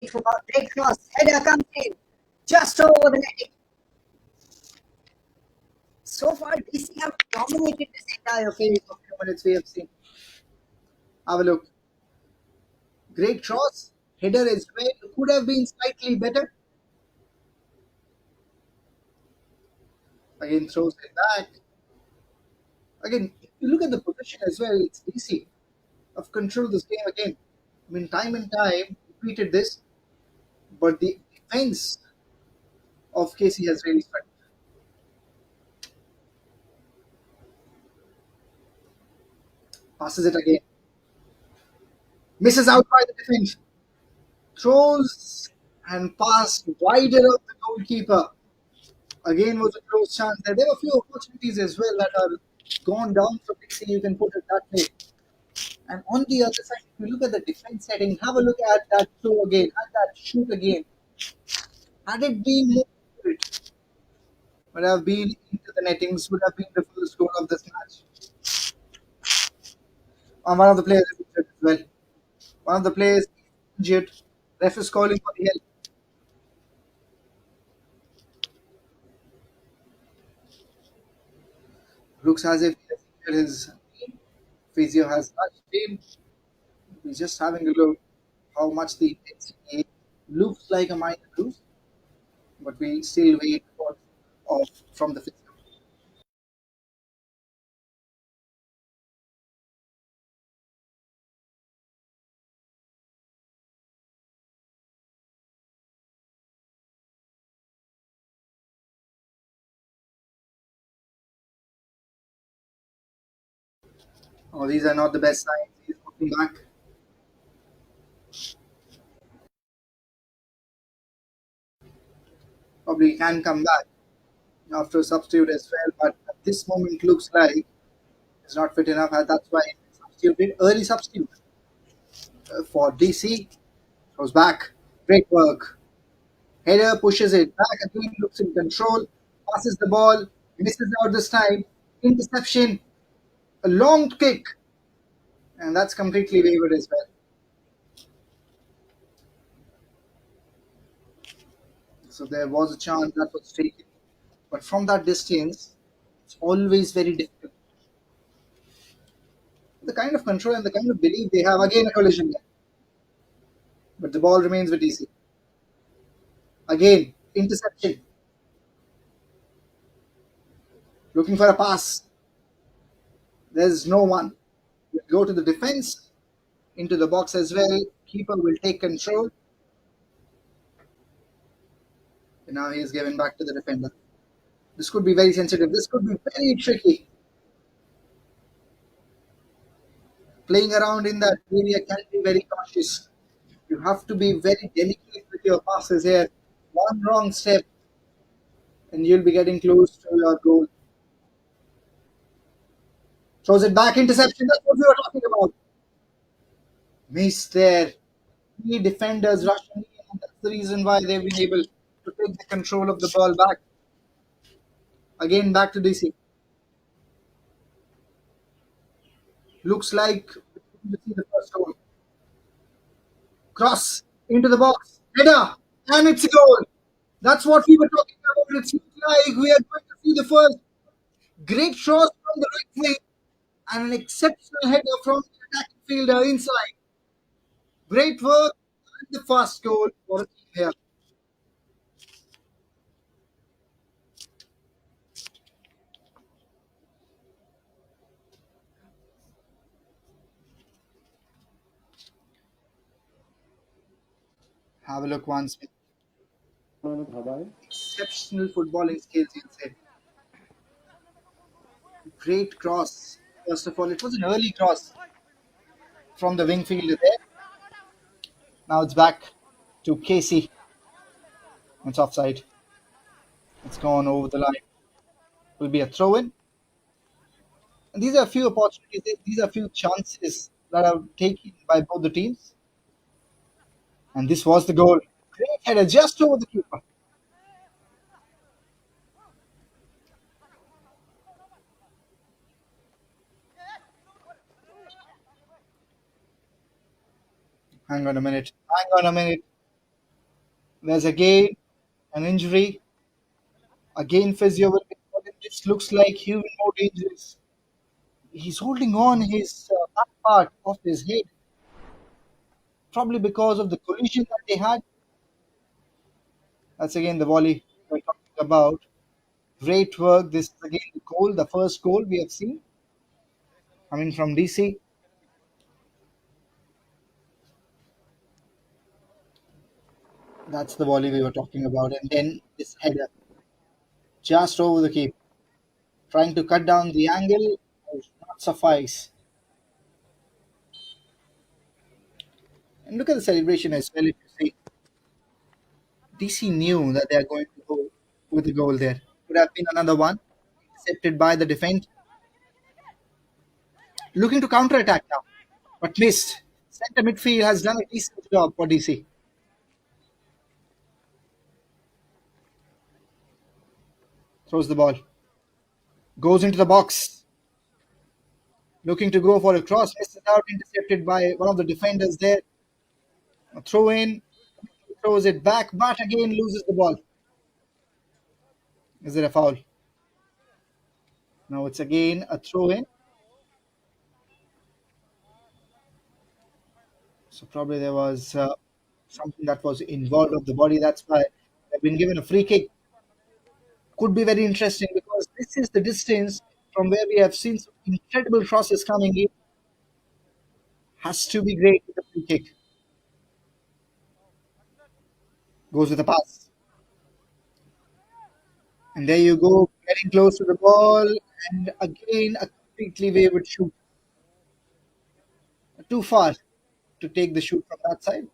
Beautiful ball. Great cross. Header comes in. Just over the netting. So far, DC have dominated this entire phase of 2 minutes we have seen. Have a look. Great cross. Header as well. Could have been slightly better. Again, throws it back. Again, if you look at the position as well, it's DC have controlled this game again. I mean, time and time, repeated this, but the defense of KC has really struggled. Passes it again. Misses out by the defense. Throws and passed wider of the goalkeeper. Again was a close chance there. There were a few opportunities as well that are gone down for KC, you can put it that way. And on the other side, if you look at the defense setting, have a look at that throw again, at that shoot again. Had it been more accurate, would have been into the nettings, would have been the first goal of this match. One of the players is injured as well. One of the players is injured. Ref is calling for the help. Looks as if his physio has touched him. He's just having a look how much the intensity looks like a minor bruise, but we still wait for off from the physio. Oh, these are not the best signs. He's looking back. Probably can come back after a substitute as well, but at this moment looks like it's not fit enough, and that's why substituted early substitute for DC. Goes back. Great work. Header pushes it back again, looks in control, passes the ball, misses out this time. Interception, a long kick, and that's completely wavered as well. So there was a chance that was taken, but from that distance, it's always very difficult. The kind of control and the kind of belief they have, again a collision there, but the ball remains with DC. Again, interception, looking for a pass. There's no one. We'll go to the defense, into the box as well. Keeper will take control. And now he is given back to the defender. This could be very sensitive. This could be very tricky. Playing around in that area can be very cautious. You have to be very delicate with your passes here. One wrong step, and you'll be getting close to your goal. Throws it back, interception. That's what we were talking about. Miss there. Three defenders rushing in, and that's the reason why they've been able to take the control of the ball back. Again, back to DC. Looks like we see the first goal. Cross into the box. Header. And it's a goal. That's what we were talking about. It looks like we are going to see the first great cross from the right wing and an exceptional header from the attacking fielder inside. Great work and the first goal for the team here. Have a look once. Exceptional footballing skills, you'd say. Great cross. First of all, it was an early cross from the wing fielder there. Now it's back to Casey. It's offside. It's gone over the line. Will be a throw in. And these are a few opportunities. These are a few chances that are taken by both the teams. And this was the goal. Great header just over the keeper. Hang on a minute. Hang on a minute. There's again an injury. Again, physio will be important. This looks like even more dangerous. He's holding on his back part of his head, probably because of the collision that they had. That's again the volley we're talking about. Great work. This is again the goal, the first goal we have seen coming from DC. That's the volley we were talking about. And then this header just over the keep, trying to cut down the angle does not suffice. And look at the celebration as well. If you see, DC knew that they are going to go with the goal there. Could have been another one, intercepted by the defense, looking to counter attack now, but missed. Center midfield has done a decent job for DC. Throws the ball, goes into the box, looking to go for a cross, misses out, intercepted by one of the defenders there. A throw in, throws it back, but again loses the ball. Is it a foul? No, it's again a throw in. So probably there was something that was involved of the body. That's why they've been given a free kick. Could be very interesting because this is the distance from where we have seen some incredible crosses coming in. Has to be great with the free kick. Goes with a pass. And there you go, getting close to the ball. And again, a completely wayward shoot. Too far to take the shoot from that side.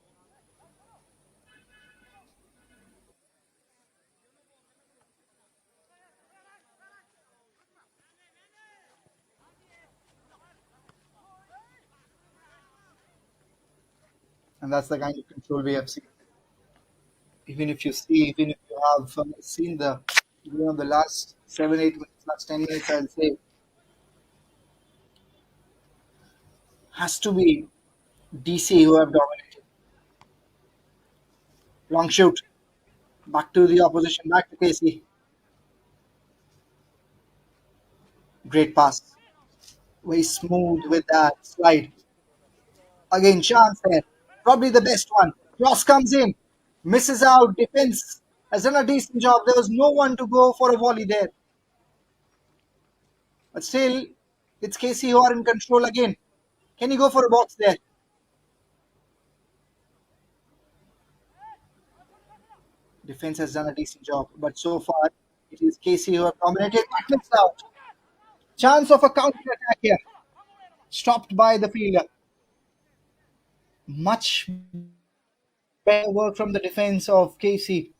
And that's the kind of control we have seen. Even if you see, even if you have seen the last 7, 8 minutes, last 10 minutes, I'll say, has to be DC who have dominated. Long shoot, back to the opposition, back to Casey. Great pass, very smooth with that slide. Again, chance there, probably the best one. Cross comes in, misses out. Defense has done a decent job. There was no one to go for a volley there, but still, it's Casey who are in control again. Can he go for a box there? Defense has done a decent job, but so far it is Casey who have dominated. But missed out. Chance of a counter attack here, stopped by the fielder. Much better work from the defense of Casey.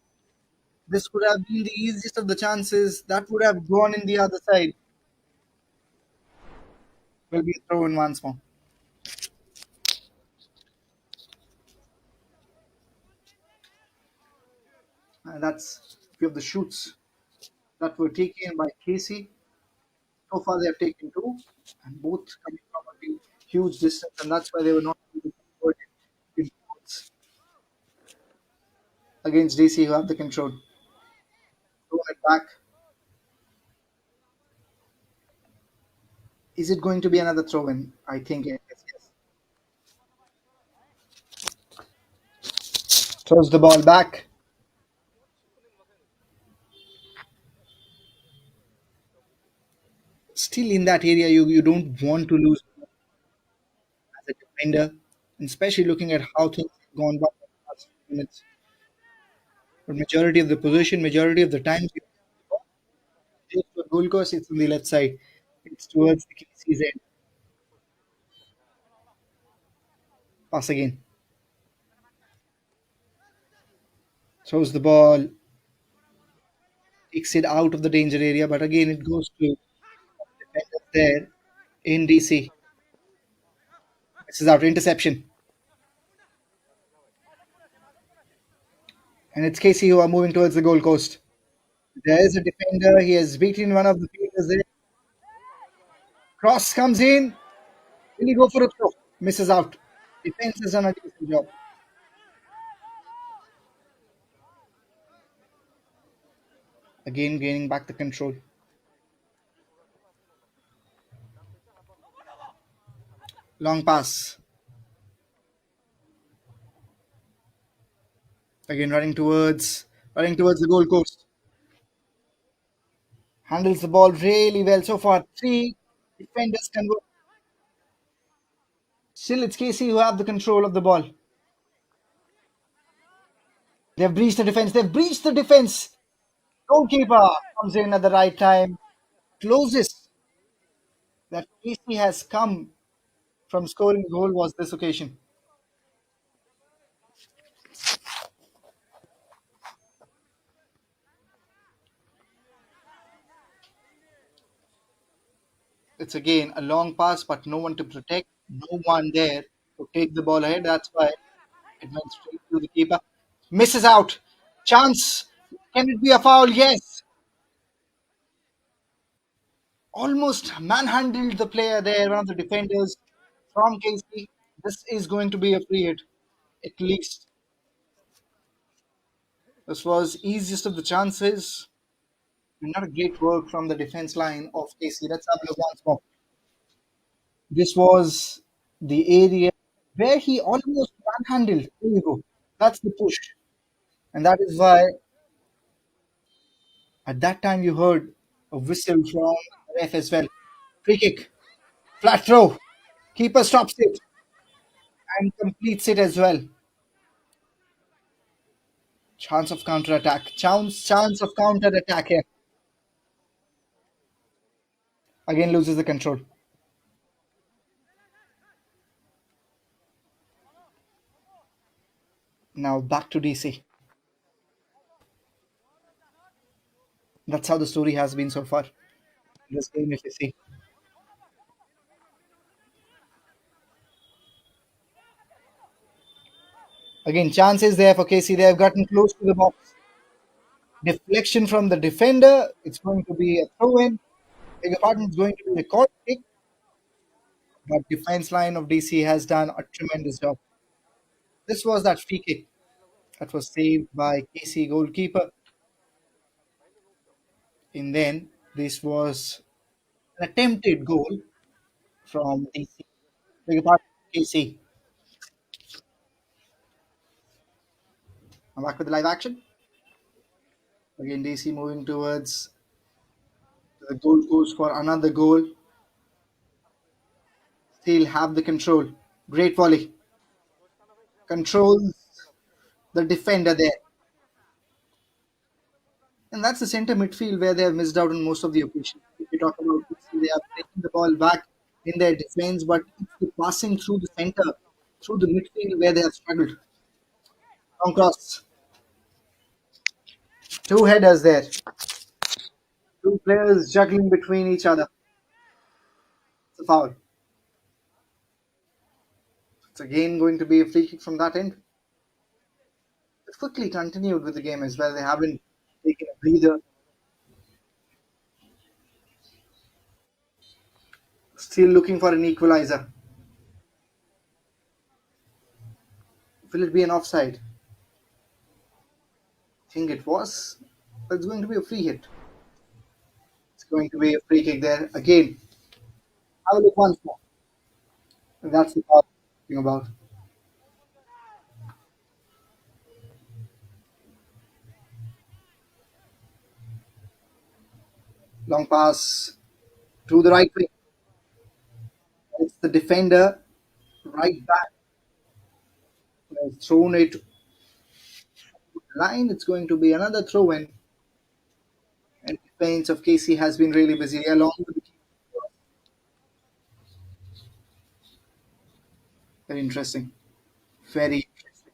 This could have been the easiest of the chances. That would have gone in the other side. Will be thrown once more. And that's a few of the shoots that were taken by Casey. So far, they have taken two, and both coming from a huge distance, and that's why they were not able to convert it in points against DC, who have the control. Throw it back. Is it going to be another throw in? I think it is. Yes. Throws the ball back. Still in that area, you don't want to lose as a defender, and especially looking at how things have gone by in the last few minutes. But majority of the position, majority of the times, just for goal course, it's on the left side. It's towards the KC's end. Pass again. Throws the ball, takes it out of the danger area, but again it goes to defender there in DC. This is out interception, and it's Casey who are moving towards the goal post. There is a defender. He has beaten one of the fielders there. Cross comes in. Will he go for a throw? Misses out. Defense has done a decent job. Again, gaining back the control. Long pass. Again, running towards the goal post. Handles the ball really well so far. Three defenders convert. Still, it's Casey who have the control of the ball. They've breached the defense. They've breached the defense. Goalkeeper comes in at the right time. Closest that Casey has come from scoring a goal was this occasion. It's again a long pass, but no one to protect, no one there to take the ball ahead. That's why it went straight to the keeper. Misses out. Chance. Can it be a foul? Yes. Almost manhandled the player there, one of the defenders from KC. This is going to be a free hit. At least this was easiest of the chances. Not a great work from the defense line of KC. Let's have a look once more. This was the area where he almost manhandled. There you go. That's the push. And that is why at that time you heard a whistle from the ref as well. Free kick, flat throw. Keeper stops it and completes it as well. Chance of counter attack. Chance of counter attack here. Again loses the control. Now back to DC. That's how the story has been so far. This game, if you see. Again, chances there for KC. They have gotten close to the box. Deflection from the defender. It's going to be a throw in. Beg your pardon, it's going to be a corner kick. But defense line of DC has done a tremendous job. This was that free kick that was saved by KC goalkeeper. And then this was an attempted goal from DC. Beg your pardon, KC. I'm back with the live action. Again, DC moving towards the goal post for another goal. Still have the control. Great volley. Controls the defender there. And that's the center midfield where they have missed out on most of the occasions. If you talk about DC, they are taking the ball back in their defense, but it's the passing through the center, through the midfield where they have struggled. Long cross. Two headers there. Two players juggling between each other. It's a foul. It's again going to be a free kick from that end. They've quickly continued with the game as well. They haven't taken a breather. Still looking for an equalizer. Will it be an offside? I think it was. But it's going to be a free hit. It's going to be a free kick there again. Have a look once more. And that's the part I'm talking about. Long pass to the right wing. It's the defender right back. Has thrown it to the line. It's going to be another throw in. And defense of KC has been really busy along with the keeper. Very interesting. Very interesting.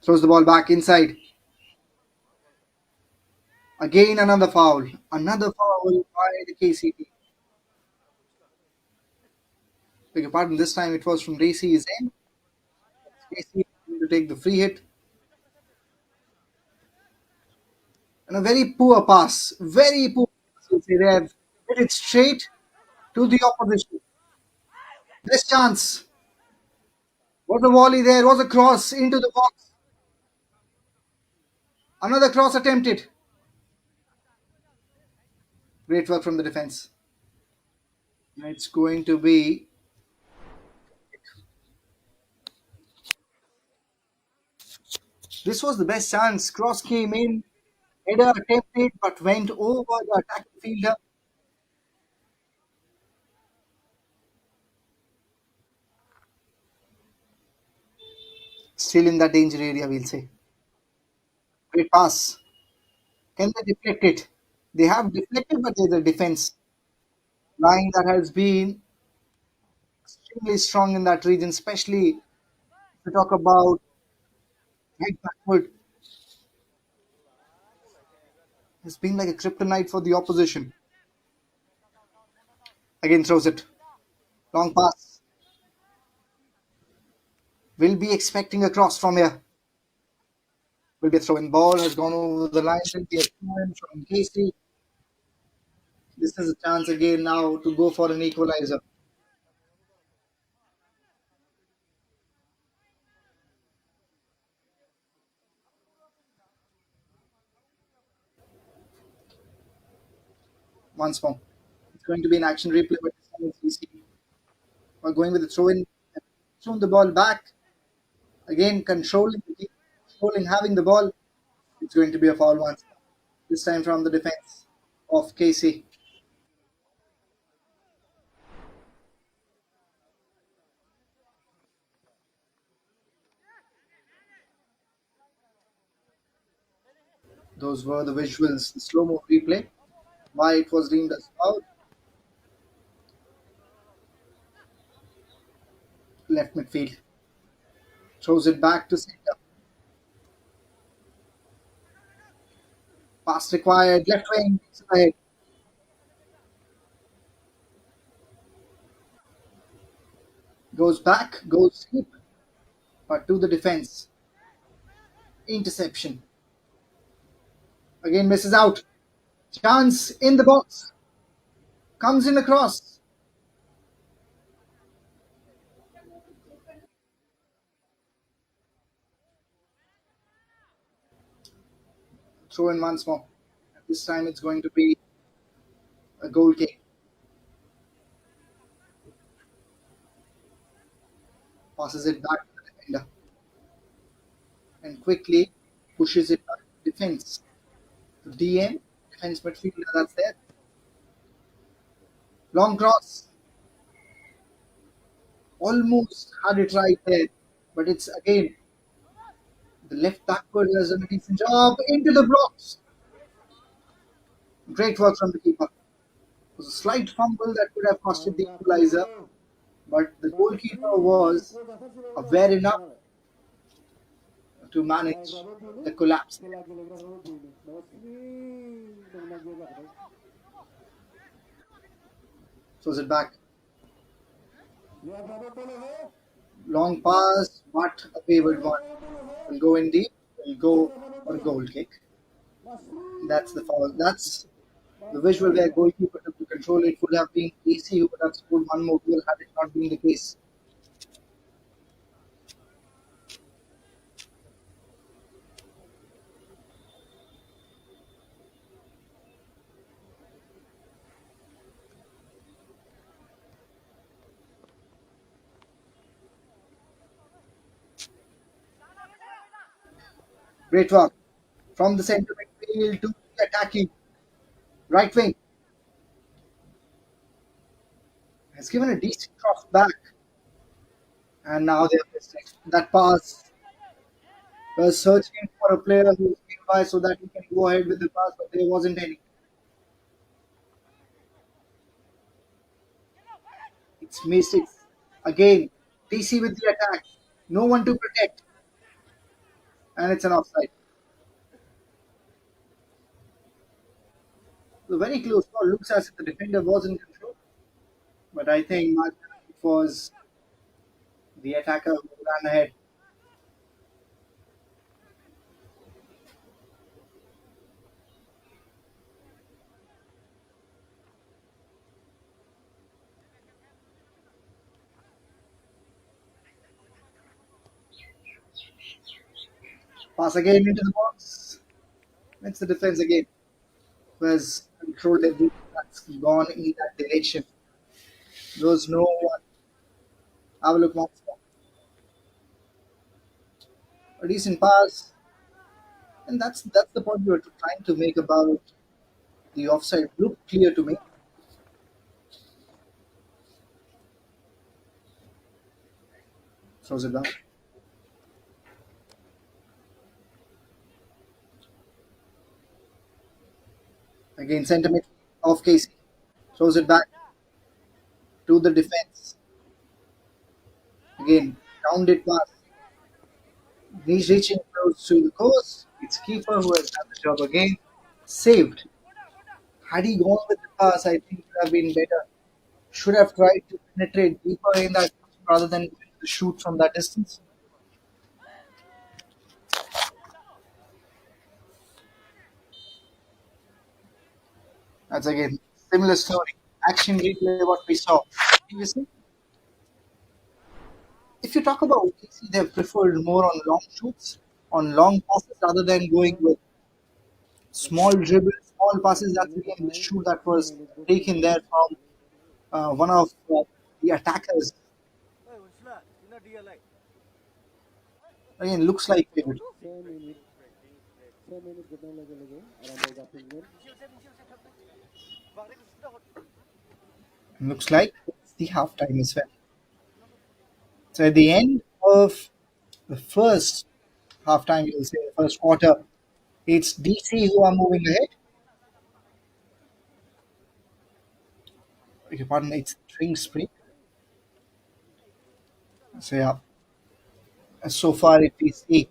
Throws the ball back inside. Again another foul. Another foul by the KC team. Beg your pardon, this time it was from DC's end. KC to take the free hit. And a very poor pass. Very poor pass. They have hit it straight to the opposition. Best chance. Was a volley there, was a cross into the box. Another cross attempted. Great work from the defense. It's going to be. This was the best chance. Cross came in, header attempted, but went over the attacking fielder. Still in that danger area, we'll say. Great pass. Can they deflect it? They have deflected, but there's a defense line that has been extremely strong in that region, especially if we talk about right backward. It's been like a kryptonite for the opposition. Again, throws it. Long pass. Will be expecting a cross from here. Will be a throw in. Ball has gone over the line. Will be a throw-in from Casey. This is a chance again now to go for an equalizer. Once more. It's going to be an action replay, but this time it's easy. We're going with the throw in. Thrown the ball back. Again, controlling, having the ball. It's going to be a foul once. This time from the defense of KC. Those were the visuals, the slow mo replay. Why it was deemed as foul. Left midfield. Throws it back to center. Pass required. Left wing. Ahead. Goes back. Goes deep. But to the defense. Interception. Again misses out. Chance in the box. Comes in across. Throw in once more. This time it's going to be a goal kick. Passes it back to the defender. And quickly pushes it back to defense. DM, defense midfielder, that's there. Long cross. Almost had it right there. But it's again the left backward has done a decent job into the blocks. Great work from the keeper. It was a slight fumble that could have costed the equalizer, but the goalkeeper was aware enough to manage the collapse. Throws it back. Long pass, but a favored one. Will go in deep, will go for a goal kick. That's the foul. That's the visual where goalkeeper took to control it. Would have been easy, who would have scored one more goal had it not been the case. Great work from the centre midfield to the attacking right wing. Has given a decent cross back, and now they have missed it. That pass was searching for a player who's nearby so that he can go ahead with the pass, but there wasn't any. It's missed it again. DC with the attack, no one to protect, and it's an offside. So very close call. Looks as if the defender was in control, but I think it was the attacker who ran ahead. Pass again into the box. It's the defense again, who has controlled everything that's gone in that direction. There's no one. Have a look once more. A decent pass, and that's the point we were trying to make about the offside. Looked clear to me. Throws it back. Again, centimeter off Casey. Throws it back to the defense. Again, rounded pass. He's reaching close to the course. It's keeper who has done the job again. Saved. Had he gone with the pass, I think it would have been better. Should have tried to penetrate deeper in that rather than going to shoot from that distance. That's again similar story. Action replay what we saw previously. If you talk about OKC, they've preferred more on long shoots, on long passes rather than going with small dribbles, small passes. That's again the shoot that was taken there from one of the attackers. Again, looks like pivot. 6 minutes, 6 minutes getting around the minute. Looks like it's the halftime as well. So at the end of the first halftime, you'll say the first quarter, it's DC who are moving ahead. Beg your pardon, it's Dhwnsri. So yeah, so far if we see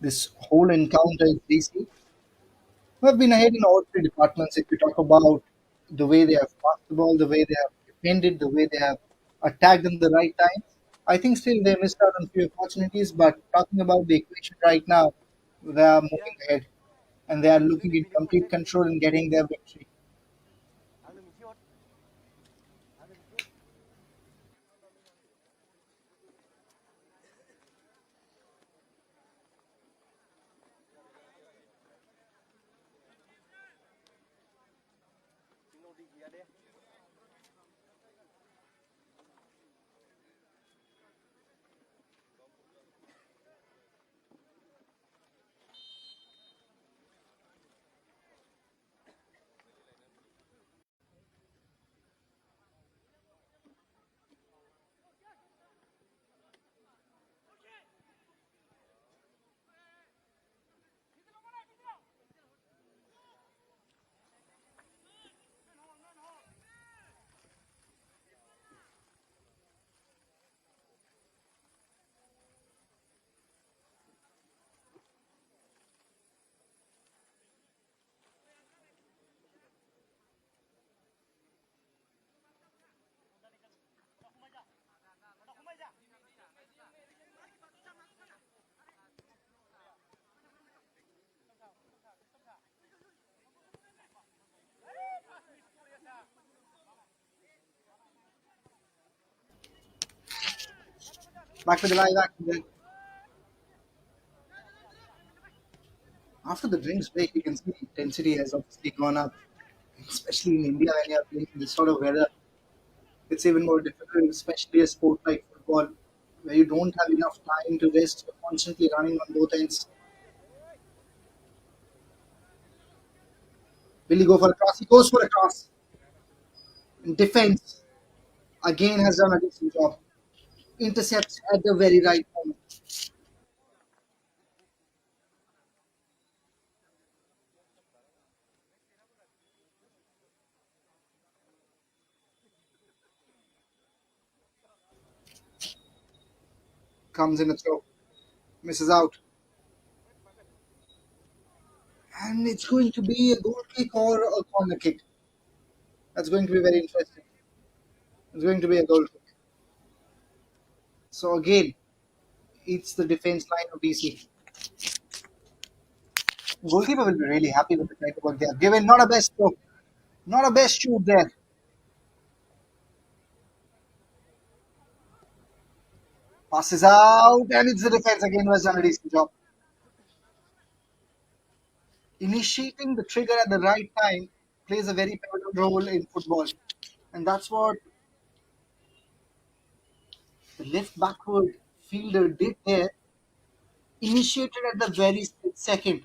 this whole encounter is DC who have been ahead in all three departments. If you talk about the way they have passed the ball, the way they have defended, the way they have attacked in the right time, I think still they missed out on few opportunities. But talking about the equation right now, they are moving ahead and they are looking in complete control and getting their victory. Back to the live action then. After the drinks break, you can see the intensity has obviously gone up, especially in India when you are playing in this sort of weather. It's even more difficult, especially a sport like football, where you don't have enough time to rest. You're constantly running on both ends. Will he go for a cross? He goes for a cross. And defense again has done a decent job. Intercepts at the very right moment. Comes in a throw. Misses out. And it's going to be a goal kick or a corner kick. That's going to be very interesting. It's going to be a goal kick. So again, it's the defense line of DC. Goalkeeper will be really happy with the kind of work they have given. Not a best throw. Not a best shoot there. Passes out, and it's the defense again who has done a decent job. Initiating the trigger at the right time plays a very pivotal role in football. And that's what the left backward fielder did there. Initiated at the very split second.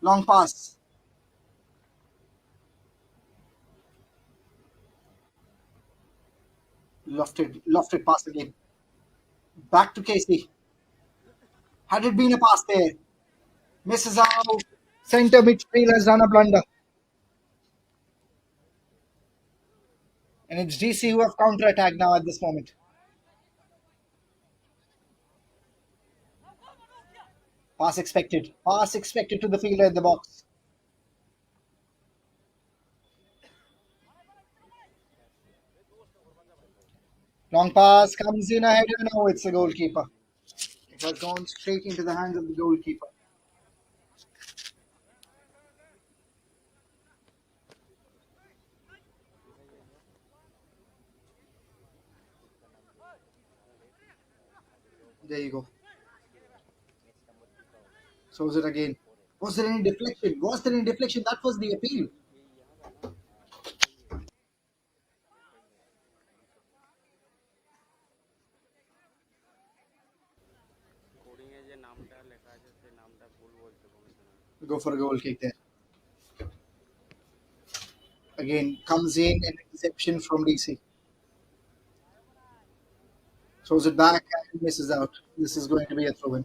Long pass. Lofted pass again. Back to Casey. Had it been a pass there, misses out. Centre midfield has done a blunder. And it's DC who have counter-attacked now at this moment. Pass expected. Pass expected to the fielder in the box. Long pass comes in ahead. No, it's the goalkeeper. It has gone straight into the hands of the goalkeeper. There you go. So is it again. Was there any deflection? Was there any deflection? That was the appeal. Go for a goal kick there. Again, comes in an interception from DC. Throws it back and misses out. This is going to be a throw in.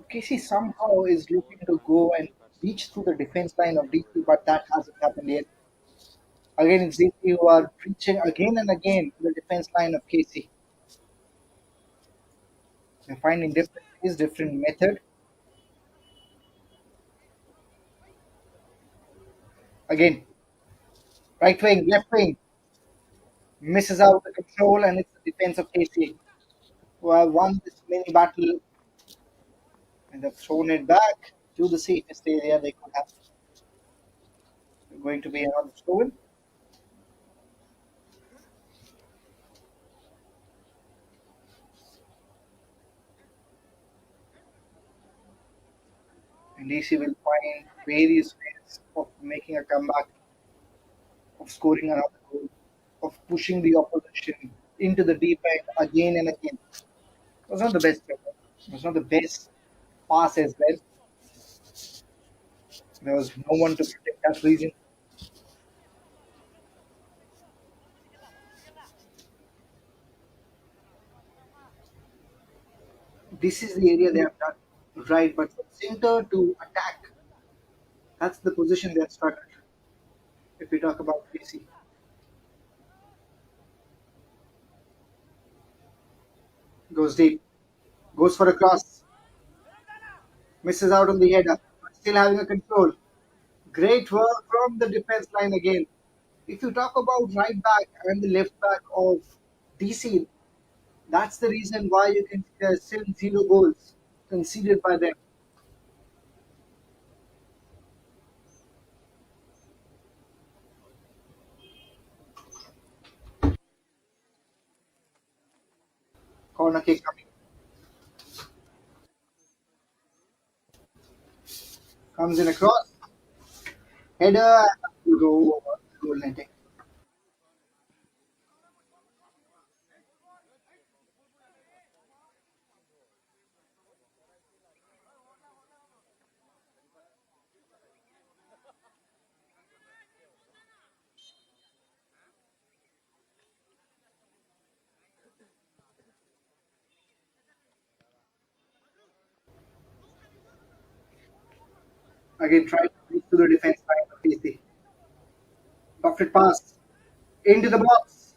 Casey somehow is looking to go and reach through the defense line of DC, but that hasn't happened yet. Again, it's DC who are reaching again and again the defense line of Casey. They're finding different ways, different method. Again, right wing, left wing, misses out the control, and it's the defense of Casey who have won this mini battle and have thrown it back to the safest area they could have. Going to be another throw in. And DC will find various ways of making a comeback, of scoring another goal, of pushing the opposition into the deep end again and again. It was not the best effort. It was not the best pass as well. There was no one to protect that region. This is the area they have done right, but from center to attack, that's the position they're stuck at. If we talk about PC, goes deep, goes for a cross, misses out on the header, but still having a control. Great work from the defense line again. If you talk about right back and the left back of DC, that's the reason why you can see there's still 0 goals conceded by them. Corner kick coming, comes in across, header, and will go over goal netting. Again, try to reach to the defense line of PC. Lofted pass into the box.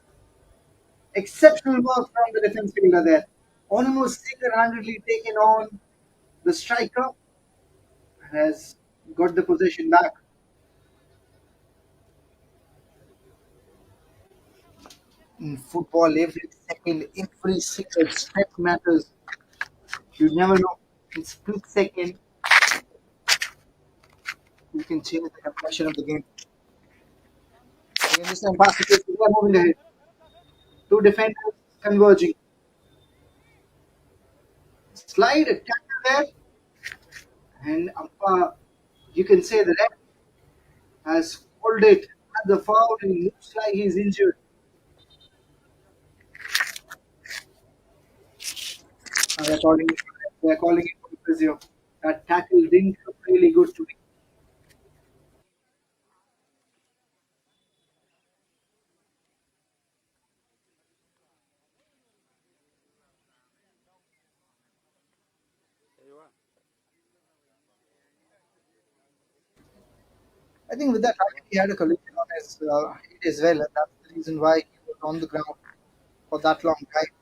Exceptional work from the defense fielder there. Almost single-handedly taken on the striker, has got the possession back. In football, every second, every single step matters. You never know. In split second, You can change the complexion of the game. Again, this time pass to Casey. They are moving ahead. Two defenders converging. Slide a tackle there, and you can say the ref has called it as a foul, and it looks like he's injured. They're calling it for the physio. That tackle didn't look really good to me. I think with that target, he had a collision on his head as well, and that's the reason why he was on the ground for that long time.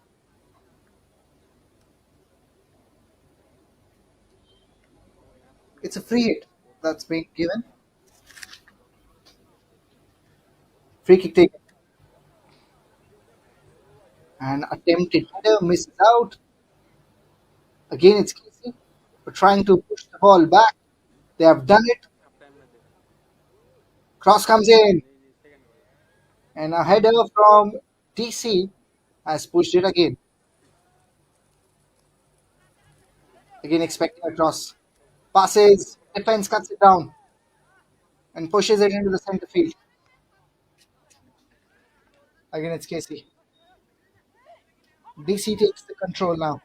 It's a free hit that's being given. Free kick taken. And attempted header misses out. Again, it's Casey. We're trying to push the ball back. They have done it. Cross comes in. And a header from DC has pushed it again. Again, expecting a cross. Passes. Defense cuts it down and pushes it into the center field. Again, it's Casey. DC takes the control now.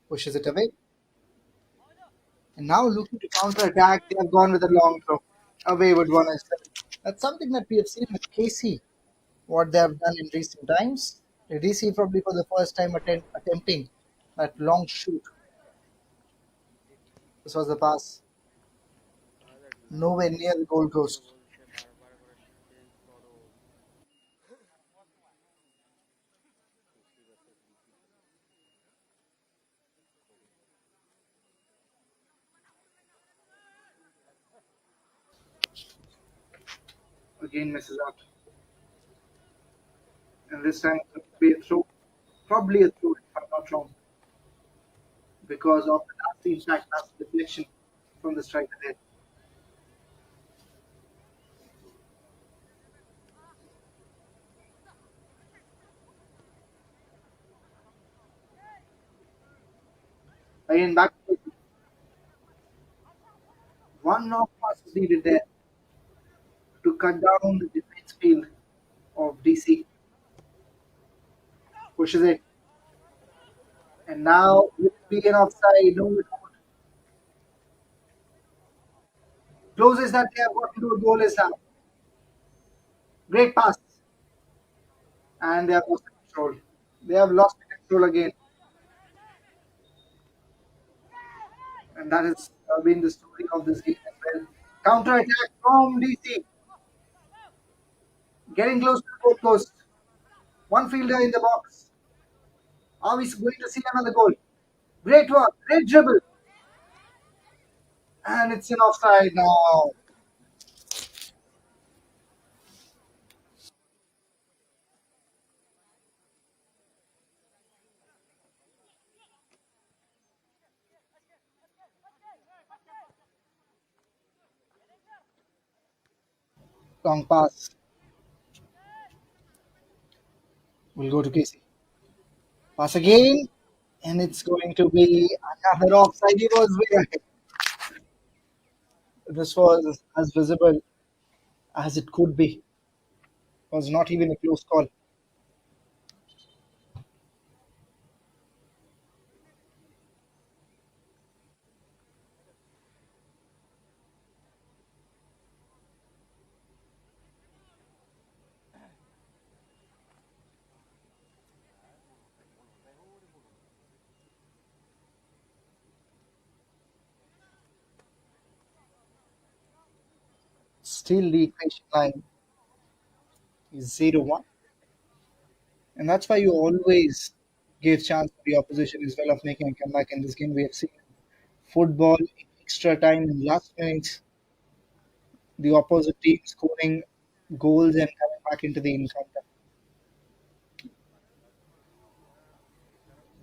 Pushes it away. And now looking to counter attack, they have gone with a long throw. A wayward one as well. That's something that we have seen with Casey, what they have done in recent times. DC probably for the first time attempting that long shoot. This was the pass. Nowhere near the goal post. Again misses out. And this time it will be a throw. Probably a throw if I'm not wrong. Because of the nasty impact, nasty deflection from the striker there. Again back to one knock pass is needed there to cut down the defense field of DC. Pushes it. And now will be an offside. No, it won't. Closest that they have got into a goal is now. Great pass. And they have lost the control. They have lost the control again. And that has been the story of this game as well. Counter attack from DC. Getting close to the goal post. One fielder in the box. Are we going to see another goal? Great work. Great dribble. And it's an offside now. Long pass. We'll go to Casey. Pass again. And it's going to be another offside. He was way ahead. This was as visible as it could be. Was not even a close call. Still the equation line is 0-1. And that's why you always give chance to the opposition as well of making a comeback in this game. We have seen football in extra time in last minutes, the opposite team scoring goals and coming back into the encounter.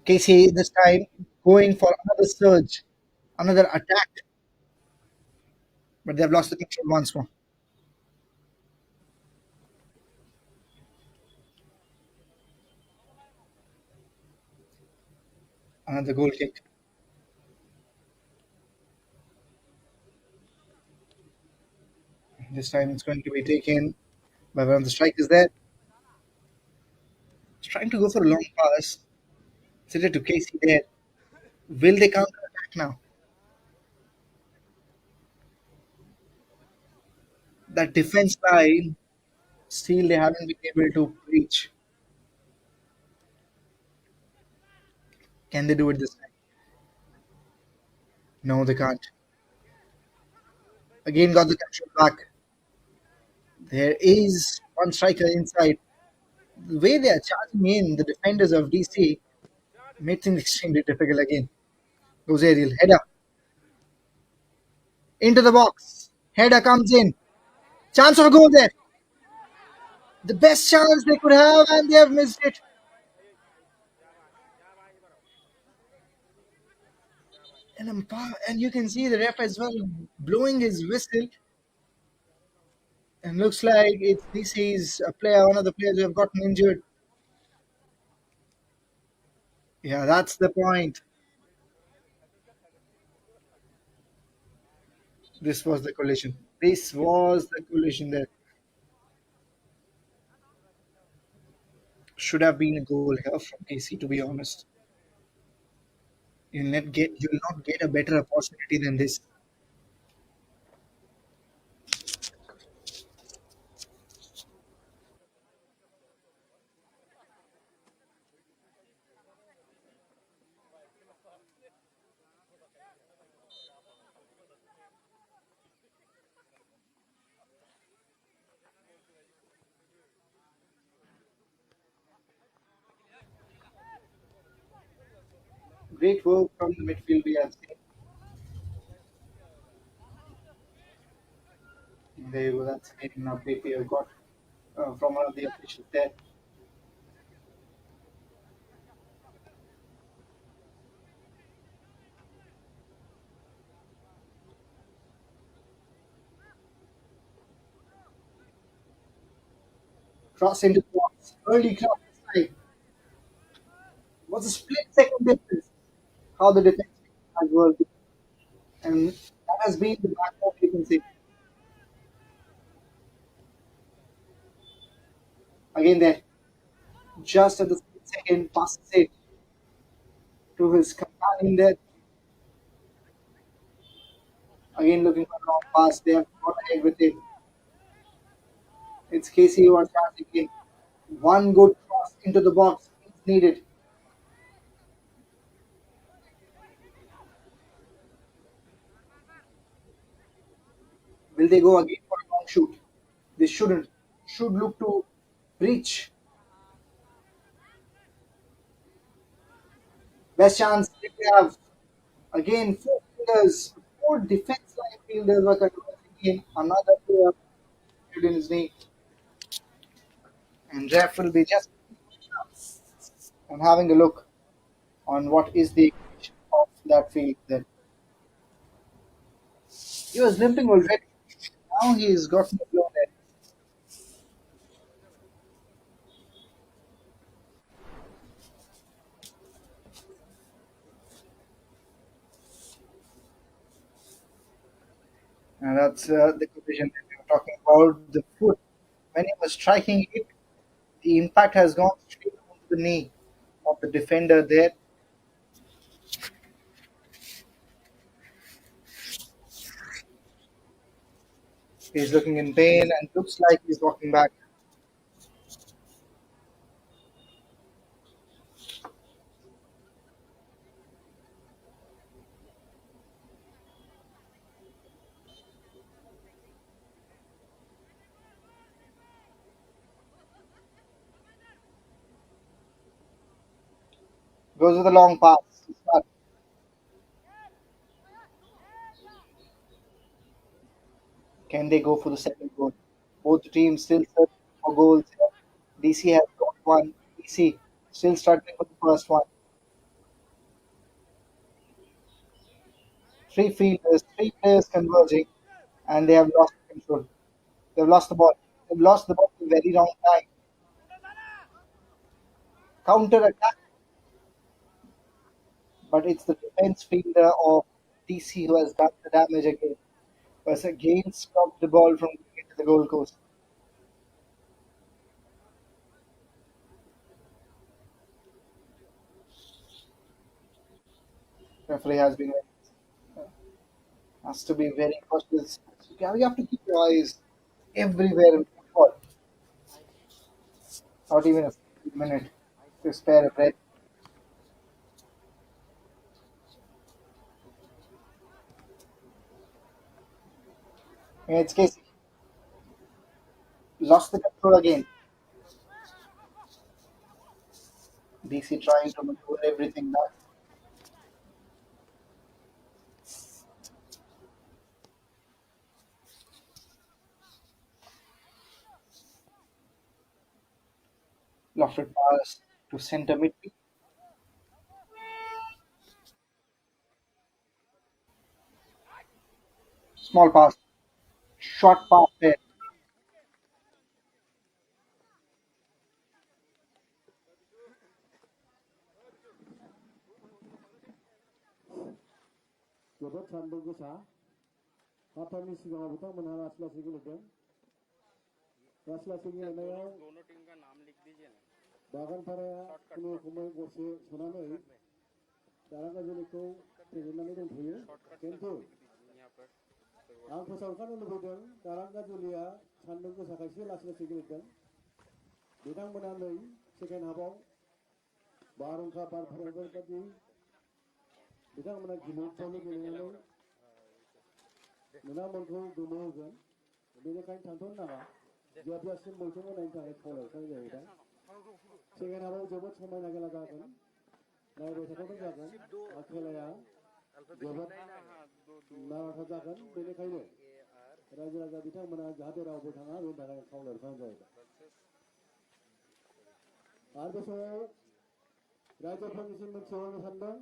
Casey this time going for another surge, another attack, but they've lost the control once more. Another goal kick. This time it's going to be taken by one of the strikers there. He's trying to go for a long pass. Send it to Casey there. Will they counter attack now? That defense line, still they haven't been able to reach. Can they do it this time? No, they can't. Again, got the control back. There is one striker inside. The way they are charging in, the defenders of DC, made things extremely difficult again. Goes aerial. Header. Into the box. Header comes in. Chance of a goal there. The best chance they could have, and they have missed it. And you can see the ref as well blowing his whistle. And looks like it's DC's a player, one of the players who have gotten injured. Yeah, that's the point. This was the collision. This was the collision that should have been a goal here from KC, to be honest. You'll not get a better opportunity than this. Great work from the midfield we have seen. There you go, that's an update we have got from one of the officials there. Cross into the box. Early cross this time. Was a split second difference how the defense has worked. And that has been the backbone, you can see. Again there, just at the split second, passes it to his companion there. Again looking for a long pass. They have gone ahead with it. It's Casey who are charging in. One good cross into the box is needed. Will they go again for a long shoot? They shouldn't. Should look to reach. Best chance they have. Again, four fielders, four defense line fielders were converting in. Another player hit in his knee. And ref will be just on having a look on what is the equation of that field. That he was limping already. Now he's gotten a blow there. And that's the collision that we were talking about. The foot, when he was striking it, the impact has gone straight onto the knee of the defender there. He's looking in pain and looks like he's walking back. Goes with a long pass. Can they go for the second goal? Both teams still searching for goals. DC has got one. DC still struggling for the first one. Three fielders, three players converging, and they have lost control. They've lost the ball. They've lost the ball at a very wrong time. Counter attack, but it's the defense fielder of DC who has done the damage again. Who has again stopped the ball from going into the goal post. Referee has to be very cautious. You have to keep your eyes everywhere in football. Not even a minute to spare a breath. And it's Casey. Lost the control again. DC trying to maneuver everything now. Lofted pass to center midfield. Small pass. Short pass there. जोबोद सान्दुं गोसा हाफटाइमनि सिगाङाव बिथांमोनहा लासै लासै गेलेदों लासै लासै गेलेनायाव बागानपाराया खुनुरुखुमै गरसे सोनानै दारागाजुलिखौ फेजेननानै दोनथ'यो खिन्थु आं फोसावखानो लुबैदों दारागाजुलिया सान्दुं गोसाखायसो लासै लासै गेलेदों बिथांमोना नै सेकेन्ड हाफआव बारहुंखा बारफोरबायदि बिथांमोना गिलुफावनो गेलेनानै नोंथांमोनखौ गोमोहोगोन बेनिखायनो थांथ'नो नाङा जोबजासिम बयखौबो नायनो थाखाय खावलायनाय जाहैबाय सेकेन्ड हाफआव जोबोद समायना खेला जागोन नायबाय थाथावना जागोन खेलाया जोबोद नाराथा जागोन बेनिखायनो रायजो राजा बिथांमोना जाहाथे रावबो थाङा बेनि थाखाय खावलायनाय जाहैबाय आरो बे समाव रायजोफोरनिसिम मोनसे हरनो सानदों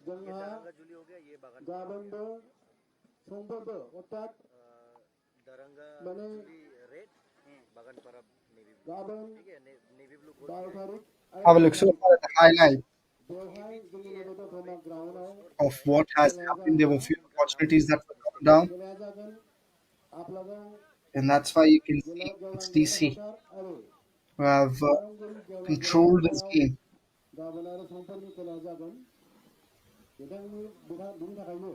जोंहा गाबोनबो समफोरबो अर्थात माने गाबोन 12 तारिख Have a आरो look 13 so तारिख far at the highlight बेवहाय जोंनि नैबे दतमा ग्राउन्डआव of what has खेलाया happened. There जागोन were few opportunities that were gone down, खेलाया जागोन आप्लागाव and that's why you can see गेवलां it's गेलेनाय DC फोथार आरो who have थारंगुरि गेवलां गेलेनाय controlled this फोथाराव game. गाबोन आरो समफोरनि खेलाया जागोन बिनि थाखायनो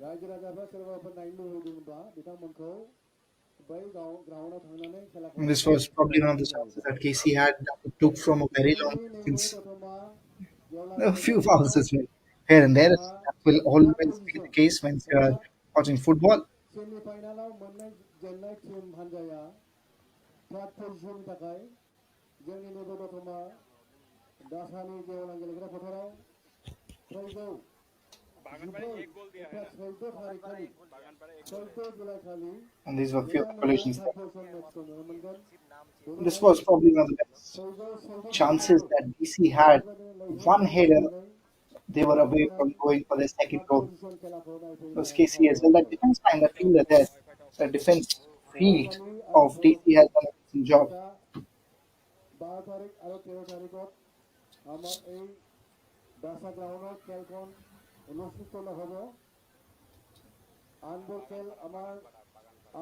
रायजो राजाफ्रा सोरबाफोर नायनो लुबैदोंब्ला बिथांमोनखौ बै ग्राउन्डआव थांनानै खेलाखौ And this नायफैनो was probably one of the खावलायनाय chances जाहैबाय that KC had that it took from a very long जोंनि नैबे distance. दतमा गेवलां There were a गेलेनाय few fouls फोथाराव as well, here and there. जोंहा That will third always be the position case when you are अर्थात watching football. Semi फाइनालाव मोननै जेननाय टीम हान्जाया थार्ड पजिसननि थाखाय जोंनि नैबे दतमा दासानि गेवलां गेलेग्रा फोथाराव फैगौ 14 तारिखखालि 14 जुलाइखालि And these were few बिथांमोना collisions थार्ड there. पजिसन मेचखौ नुनो मोनगोन This बेनिखायनो was probably one of the best फैगौ 14 chances तारिखआवबो that DC had. बेबायदिनो लैहोर One लैहोर header, फैनानै they were away बिथांमोना from going for their second third goal. Position खेलाखौ It नायफैनो was थाखाय KC as well. खावलायहरनाय That जाबाय defense line, that fielder there, the defense field बबेखानि आरो of DC has done a decent job. दा 12 तारिख আৰু 13 তাৰিখত আমাৰ এই দাসা গ্ৰাউণ্ডত খেলখন অনুষ্ঠিত নহ'ব আনবোৰ খেল আমাৰ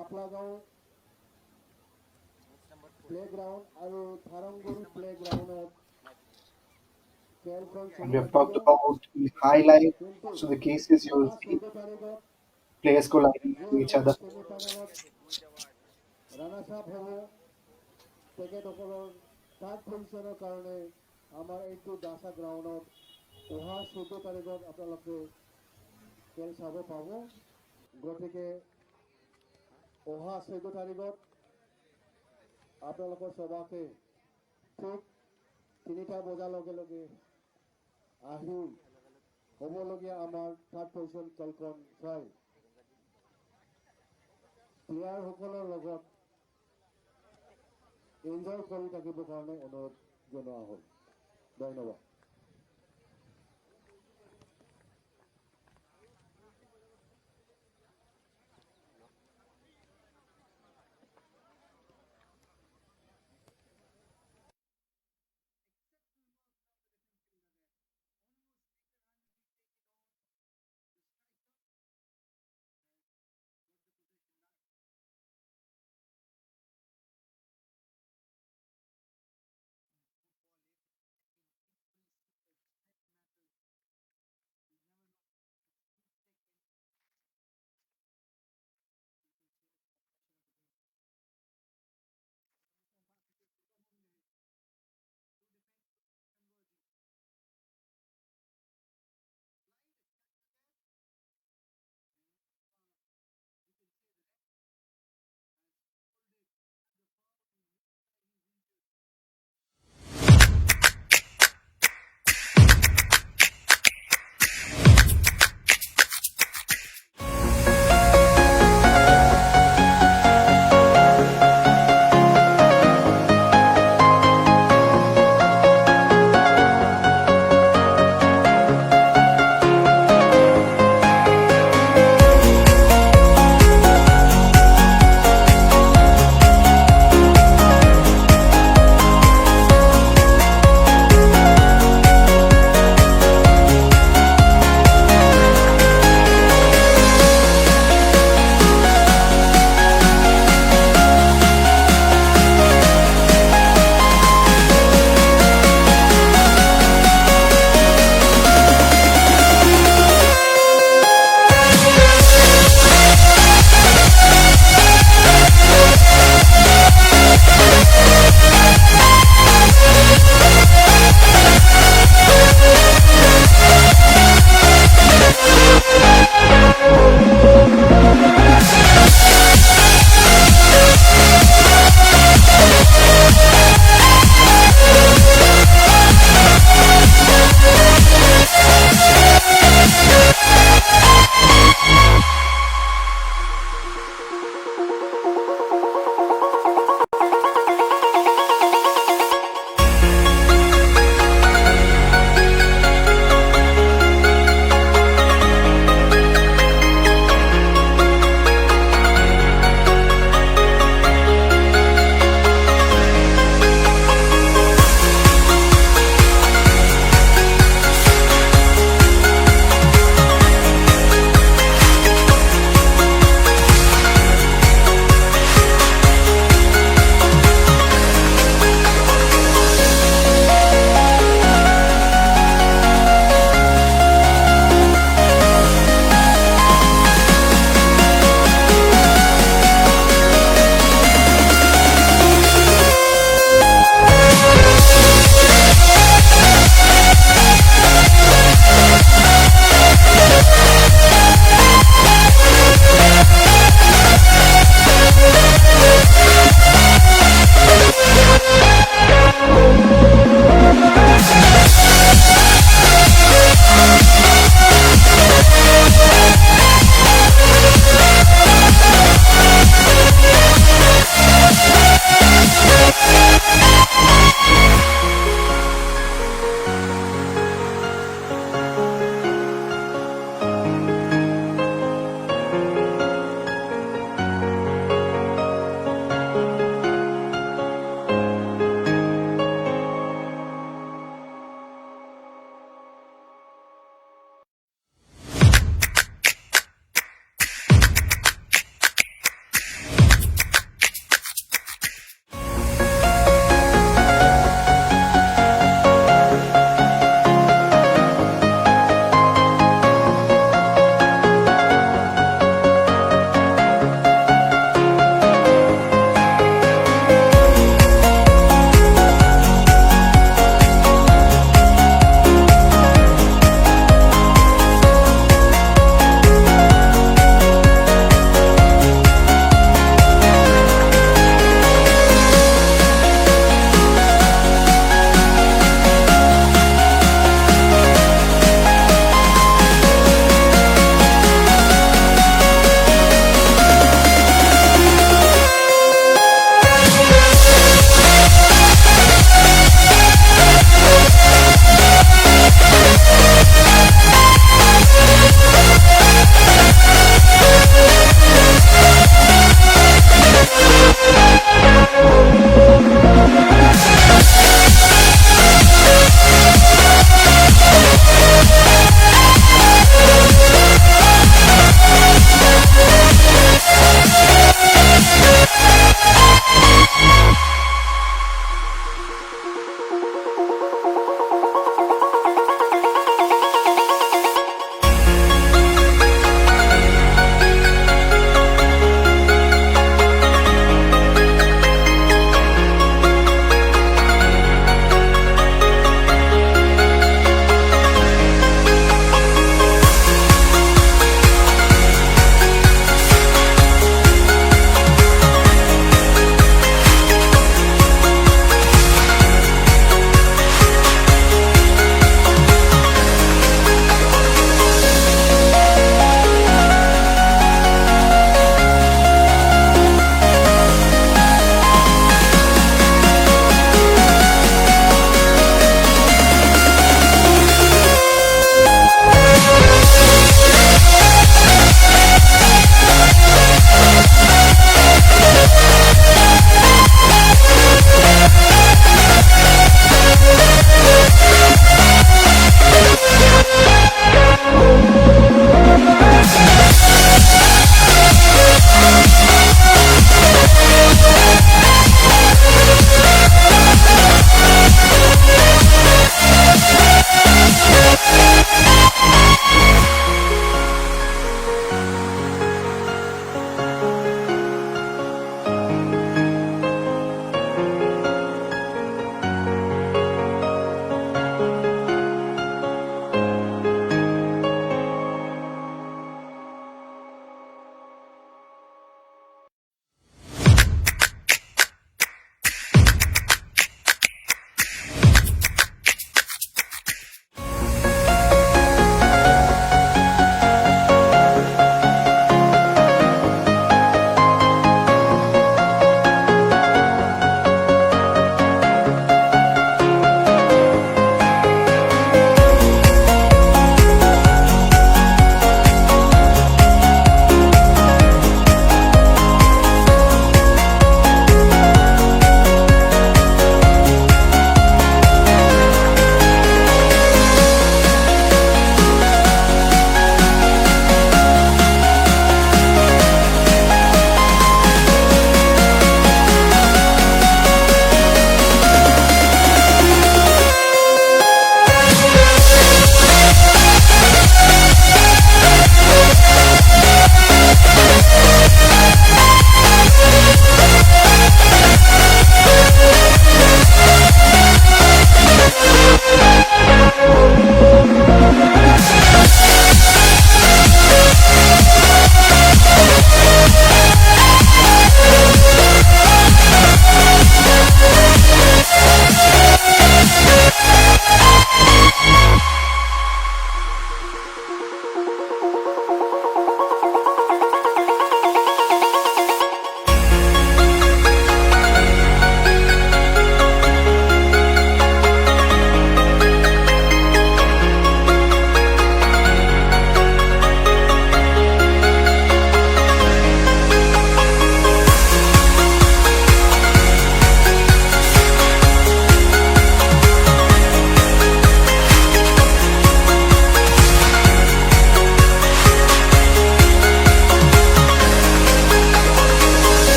আপ্লাগাঁও প্লেগ্ৰাউণ্ড আৰু থাৰংগুৰি প্লেগ্ৰাউণ্ডত খেলখন And চলি we have থাকিব talked about the highlight. কিন্তু So the cases you will অহা see 14 তাৰিখত players colliding into each যিসকলে other. ছেমি ফাইনেলত ৰানাৰ্ছ আপ হ'ব তেখেতসকলৰ থাৰ্ড পজিশ্যনৰ কাৰণে আমাৰ এইটো দাসা গ্ৰাউণ্ডত অহা 14 তাৰিখত আপোনালোকে খেল চাব পাব গতিকে অহা 14 তাৰিখত আপোনালোকৰ সবাকে ঠিক 3টা বজাৰ লগে লগে আহি হ'বলগীয়া আমাৰ থাৰ্ড পজিশ্যন খেলখন চাই প্লেয়াৰসকলৰ লগত এনজয় কৰি থাকিবৰ কাৰণে অনুৰোধ জনোৱা হ'ল ধন্যবাদ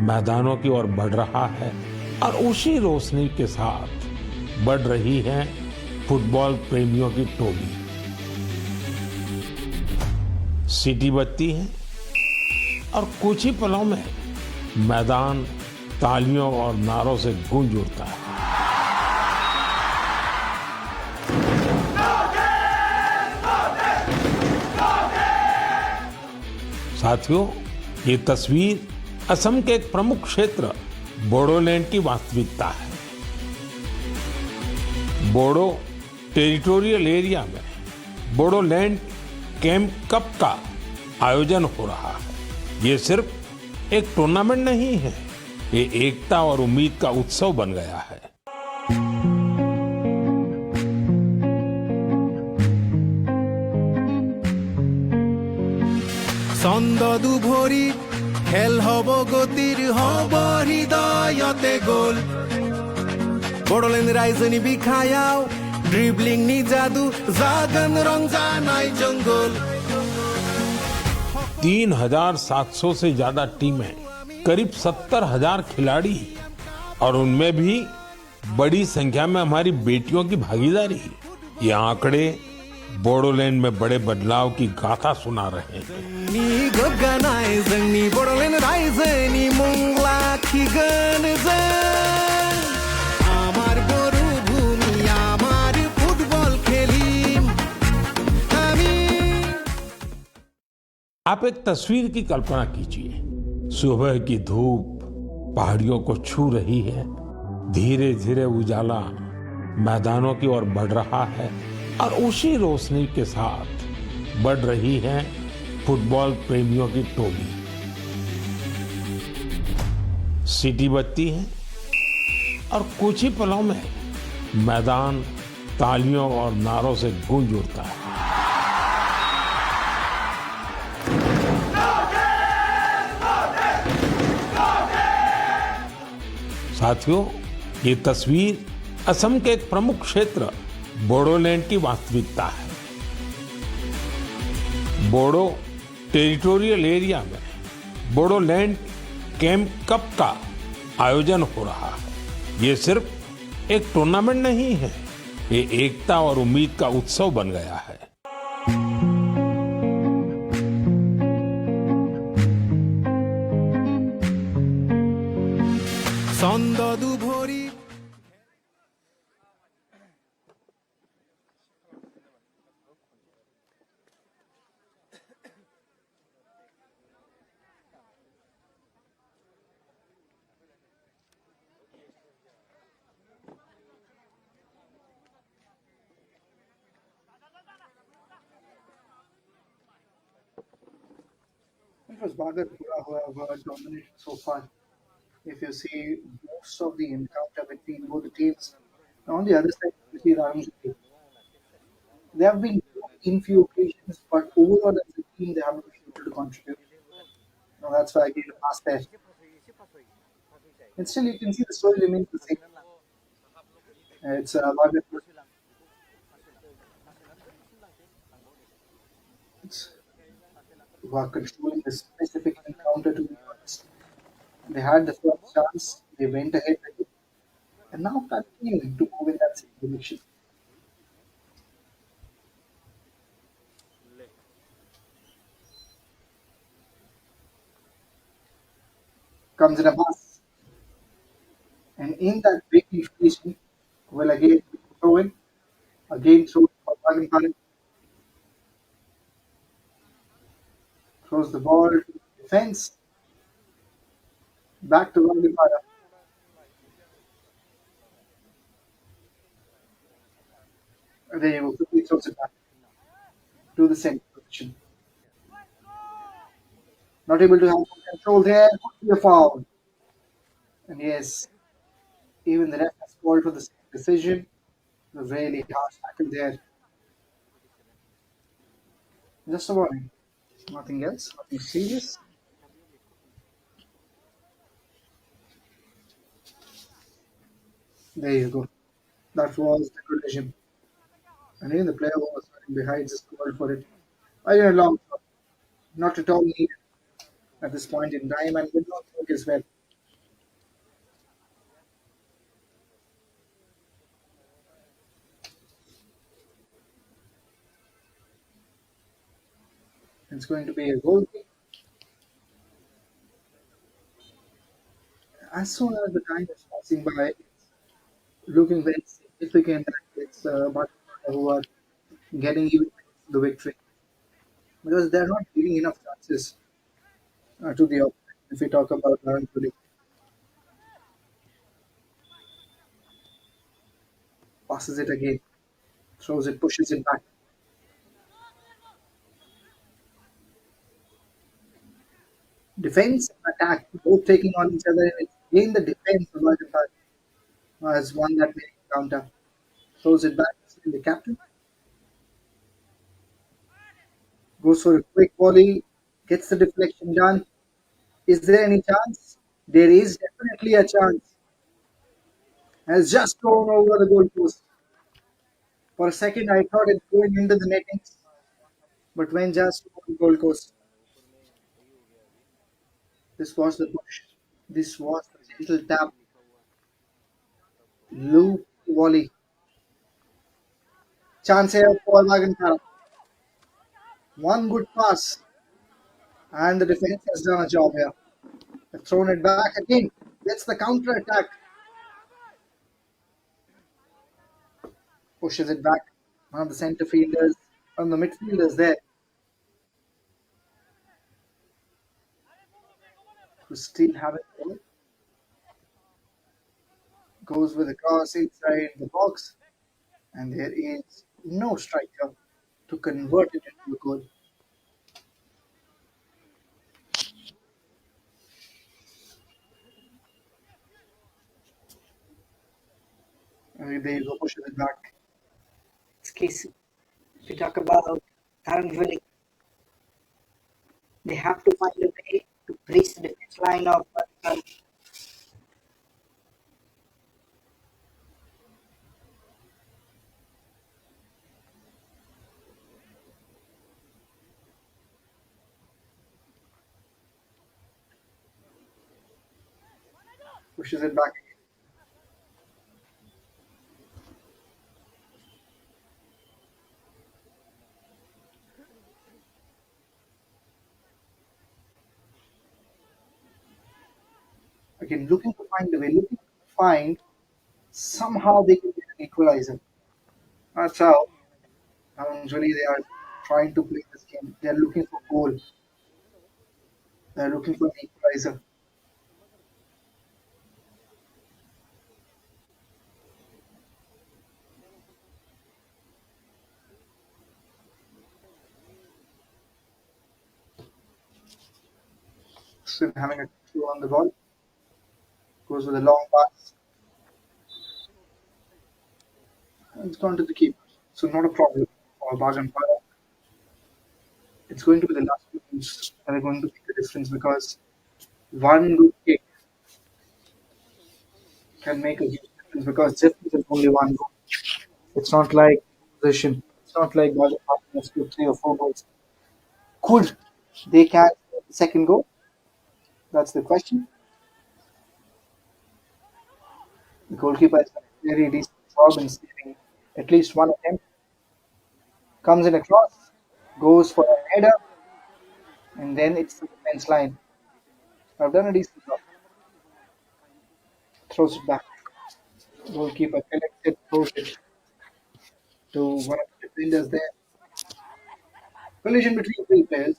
मैदानों की ओर बढ़ रहा है और उसी रोशनी के साथ बढ़ रही है फुटबॉल प्रेमियों की टोली। सीटी बजती है और कुछ ही पलों में मैदान तालियों और नारों से गूंज उठता है। साथियों, ये तस्वीर असम के एक प्रमुख क्षेत्र बोडोलैंड की वास्तविकता है। बोडो टेरिटोरियल एरिया में बोडोलैंड कैंप कप का आयोजन हो रहा है। ये सिर्फ एक टूर्नामेंट नहीं है, ये एकता और उम्मीद का उत्सव बन गया है। ছন্দদু ভৰি খেল হব গতিৰ হব হৃদয়তে গ'ল বড়োলেণ্ড ৰাইজনী বিখায়াও ড্ৰিবলিং নি যাদু জাগন ৰংজানাই জঙ্গল 3,700 से ज्यादा टीमें, करीब 70,000 खिलाड़ी और उनमें भी बड़ी संख्या में हमारी बेटियों की भागीदारी। ये आंकड़े बोडोलैंड में बड़े बदलाव की गाथा सुना रहे हैं। नी गोगानाय जोंनि बड़ोलेण्ड रायजोनि मुं लाखिगोन जों आमार बरु भूमि आमार फुटबल खेलिम आमी। आप एक तस्वीर की कल्पना कीजिए। सुबह की धूप पहाड़ियों को छू रही है, धीरे धीरे उजाला मैदानों की ओर बढ़ रहा है और उसी रोशनी के साथ बढ़ रही है फुटबॉल प्रेमियों की टोली। सीटी बजती है और कुछ ही पलों में मैदान तालियों और नारों से गूंज उठता है। साथियों, ये तस्वीर असम के एक प्रमुख क्षेत्र बोडोलैंड की वास्तविकता है। बोडो टेरिटोरियल एरिया में बोडोलैंड कैंप कप का आयोजन हो रहा है। ये सिर्फ एक टूर्नामेंट नहीं है, ये एकता और उम्मीद का उत्सव बन गया है। ছন্দদু ভৰি It was Bhagatpura who have dominated so far. If you see most of the encounter between both the teams, and on the other side, you see Dhwnsri. They have been good in few occasions, but overall as a team, they haven't been able to contribute. Now that's why I gave a pass there. And still, you can see the story remains the same. It's Bhagatpura. Who are controlling the specific encounter, to be honest. They had the first chance, they went ahead with it, and now continuing to move in that same direction. Comes in a pass, and in that big inflation, will again throw in, again throw for Bhagatpura. Throws the ball to the defense, back to Bhagatpura. There you go, quickly throws it back to the center position. Not able to have some control there, could be a foul. And yes, even the ref has called for the same decision. A really harsh tackle there. Just a warning. Nothing else, nothing serious. There you go. That was the collision. And even the player who was running behind just called for it. I did a long shot. Not at all needed at this point in time, and will not work as well. It's going to be a goal kick. As soon as the time is passing by, it's looking very significant that it's Barcelona who are getting even the victory because they're not giving enough chances to the opponent. If we talk about M02, passes it again, throws it, pushes it back. Defense and attack both taking on each other, and it's again the defense of Argentina as one that may counter. Throws it back to the captain, goes for a quick volley, gets the deflection done. Is there any chance? There is definitely a chance. Has just gone over the goalpost. For a second, I thought it's going into the netting, but when just over the goalpost, this was the push. This was the gentle tap, loop volley. Chance here for Magantara. One good pass, and the defense has done a job here. They've thrown it back again. Gets the counter attack. Pushes it back. One of the centre fielders, one of the midfielders there, who still haven't goal. Goes with a cross inside the box, and there is no striker to convert it into a goal. And there you go, pushes it back. This case, if you talk about Dhwnsri, they have to find a way to breach the defense line of Pakistan. Pushes it back. Again, looking to find a way, looking to find somehow they can get an equalizer. That's how usually they are trying to play this game. They're looking for goal. They're looking for an equalizer. Still having a throw on the ball. Goes with a long pass. And it's gone to the keeper. So not a problem for Bagan Para. It's going to be the last few minutes that are going to make the difference because one good kick can make a huge difference because just because only one goal. It's not like position. It's not like Bagan Para has to 3 or 4 goals. Could they catch the second goal? That's the question. The goalkeeper has done a very decent job in saving at least one attempt. Comes in across, goes for a header, and then it's the defense line. I've done a decent job. Throws it back. Goalkeeper collects it, throws it to one of the defenders there. Collision between 3 players.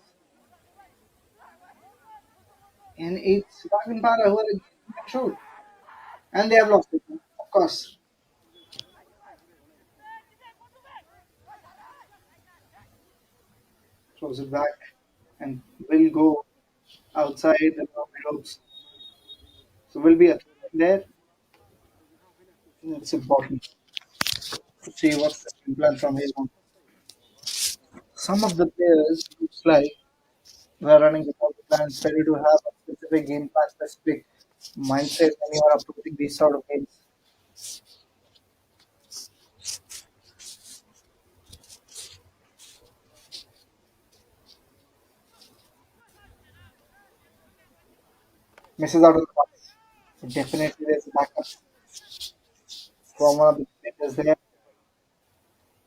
And it's Rajan Para who are in control. And they have lost it, of course. Throws it back and will go outside the boundary ropes. So will be a throw in there. It's important to see what's the game plan from his one. Some of the players looks like we're running without the plans, ready to have a specific game plan, specific mindset when you are approaching these sort of games. Misses out on the pass. But definitely there's a backup from one of the defenders there.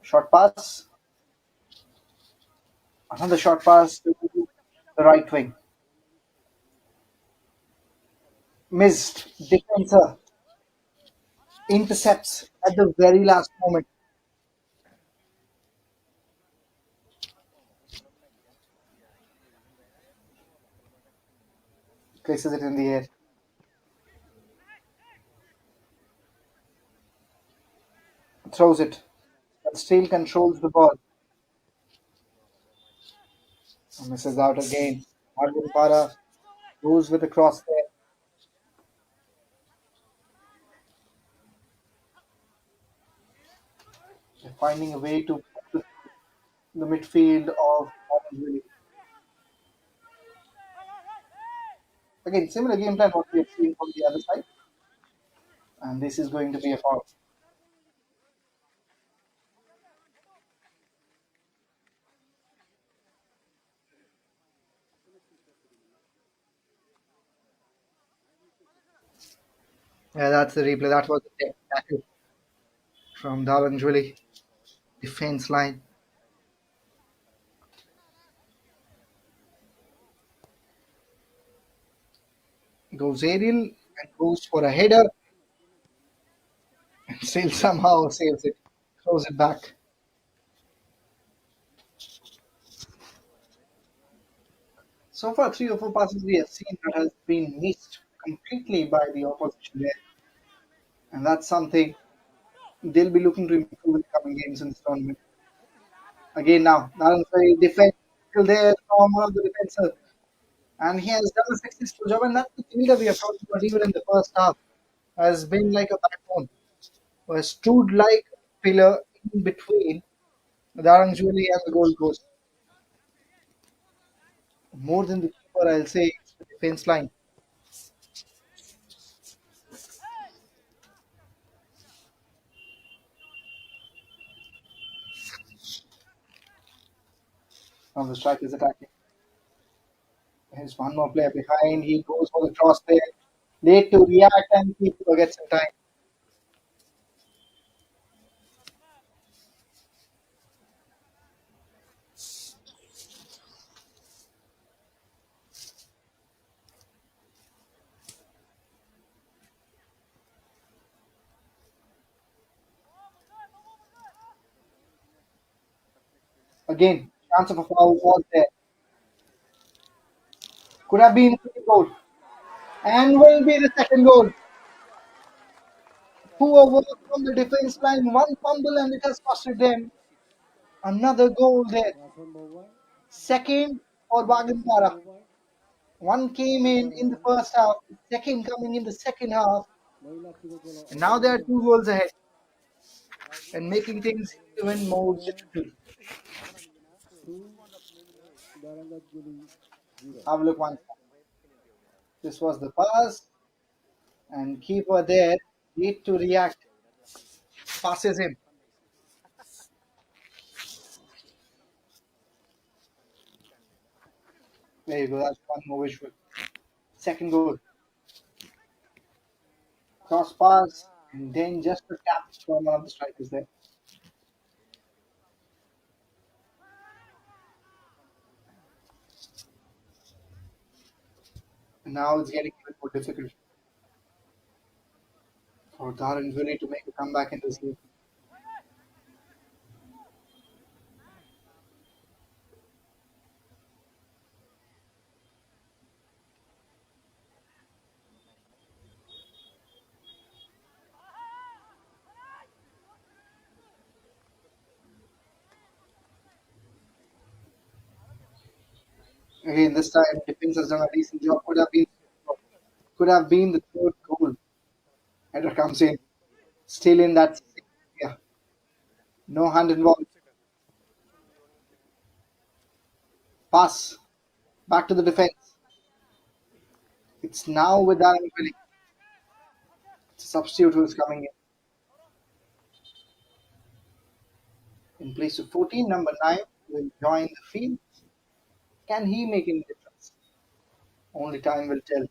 Short pass. Another short pass to the right wing. Missed. Defender intercepts at the very last moment. Places it in the air. Throws it. But still controls the ball. Misses out again. Arvind Para goes with the cross there. They're finding a way to put the midfield of Orange. Again, similar game plan what we have seen from the other side. And this is going to be a foul. Yeah, that's the replay. That was the tackle from Dhwnsri defense line. Goes aerial and goes for a header and still somehow saves it. Throws it back. So far, 3 or 4 passes we have seen that has been missed completely by the opposition there. And that's something they'll be looking to improve in the coming games in this tournament. Again now, Dhwnsri defense still there from one of the defenders. And he has done a successful job, and that's the thing that we have talked about even in the first half. Has been like a backbone, who has stood like a pillar in between Dhwnsri and the goal post. More than the keeper, I'll say it's the defense line. Now the striker is attacking. There's one more player behind. He goes for the cross there. Late to react and keeper gets in time. Again, chance of a foul was there. Could have been a goal. And will be the second goal. Poor work from the defense line. One fumble and it has costed them another goal there. Second for Bagandara. One came in the first half, second coming in the second half, and now they are 2 goals ahead and making things even more difficult. Have a look once. This was the pass, and keeper there need to react. Passes him. There you go. That's one more visual. Second goal. Cross pass, and then just a tap from one of the strikers there. And now it's getting even more difficult for Dhwnsri to make a comeback in this game. Again, this time defense has done a decent job. Could have been the third goal. Header comes in, still in that area. No hand involved. Pass back to the defense. It's now with Aaron Willie. It's a substitute who is coming in place of 14. Number 9 will join the field. Can he make any difference? Only time will tell.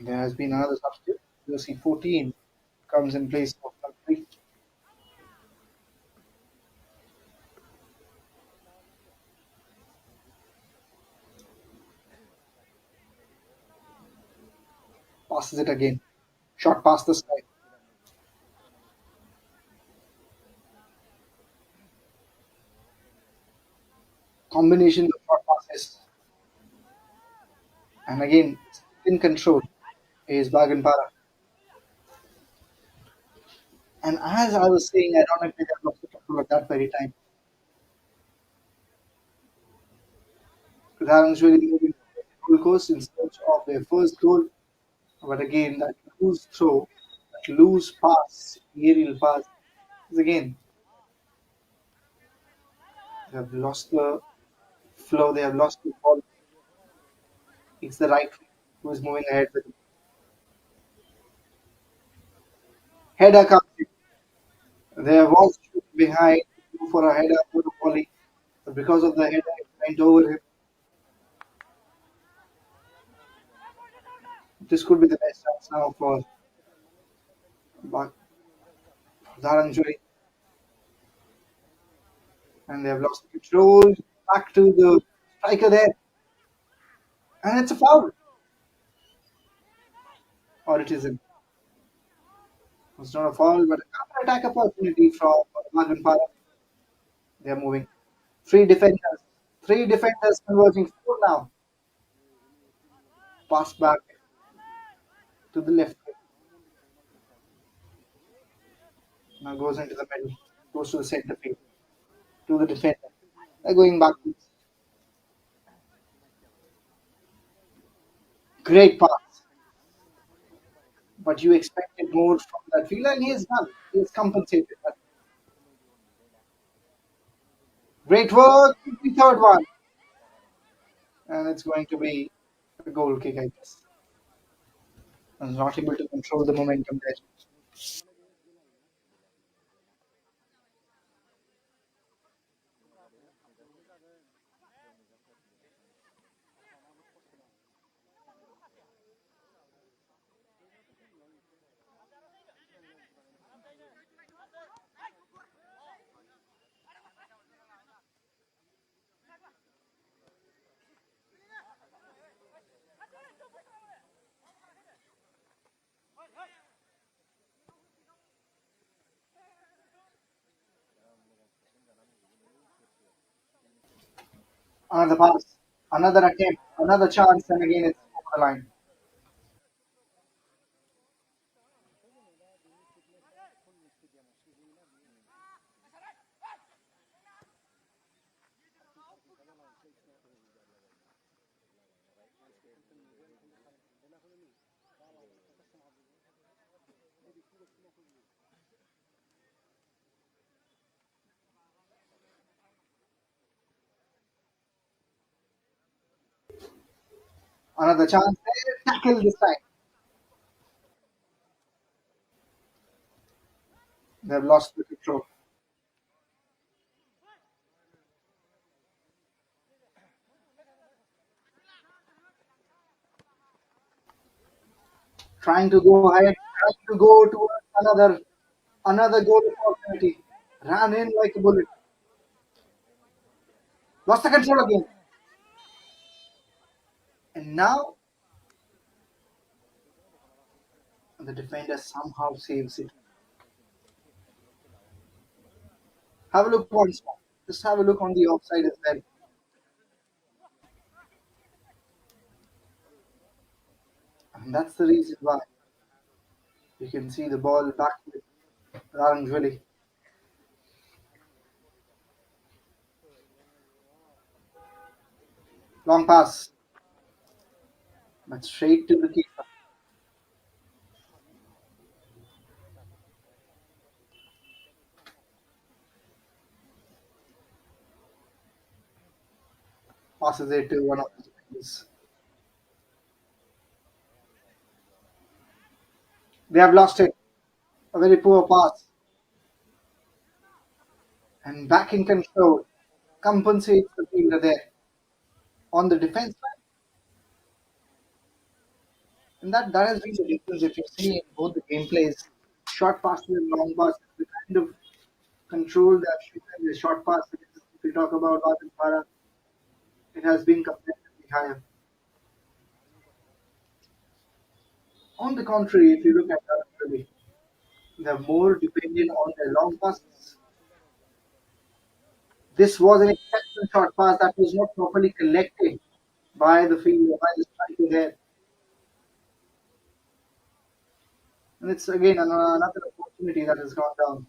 There has been another substitute. Jersey 14 comes in place of Dhwnsri. Passes it again. Shot past the side. Combination of short passes. And again, in control is Baganpara. And as I was saying, ironically, they lost the control at that very time. Dhwnsri moving to the Gold Coast in search of their first goal. But again, that loose throw, that loose pass, aerial pass, is again, they have lost the flow, they have lost the ball. It's the right wing who is moving ahead with it. Header comes in. There was shoot behind for a header for the volley, but because of the header, it went over him. This could be the best chance now for Dhwnsri, and they have lost the control. Back to the striker there, and it's a foul, or it isn't. It's not a foul, but a counter-attack opportunity from Baganpara. They are moving. Three defenders. Three defenders converging. Four now. Pass back to the left. Now goes into the middle. Goes to the center field. To the defender. They're going backwards. Great pass. But you expected more from that field, and he has done. He has compensated. But great work. The third one. And it's going to be a goal kick, I guess. I was not able to control the momentum there. Another pass, another attempt, another chance, and again it's over the line. Another chance there, tackle this time. They've lost the control. Trying to go ahead, trying to go towards another goal opportunity. Ran in like a bullet. Lost the control again. And now the defender somehow saves it. Have a look once more. Just have a look on the offside as well. And that's the reason why you can see the ball back with Dhwnsri. Long pass, but straight to the keeper. Passes it to one of the defenders. They have lost it. A very poor pass. And back in control. Compensates the fielder there. On the defense line. And that has been the difference if you see in both the gameplays, short passes and long passes, the kind of control that shown in the short passes, if we talk about Arjun Para, it has been comparatively higher. On the contrary, if you look at Dhwnsri, they're more dependent on their long passes. This was an exceptional short pass that was not properly collected by the fielder, by the striker there. And it's again another opportunity that has gone down.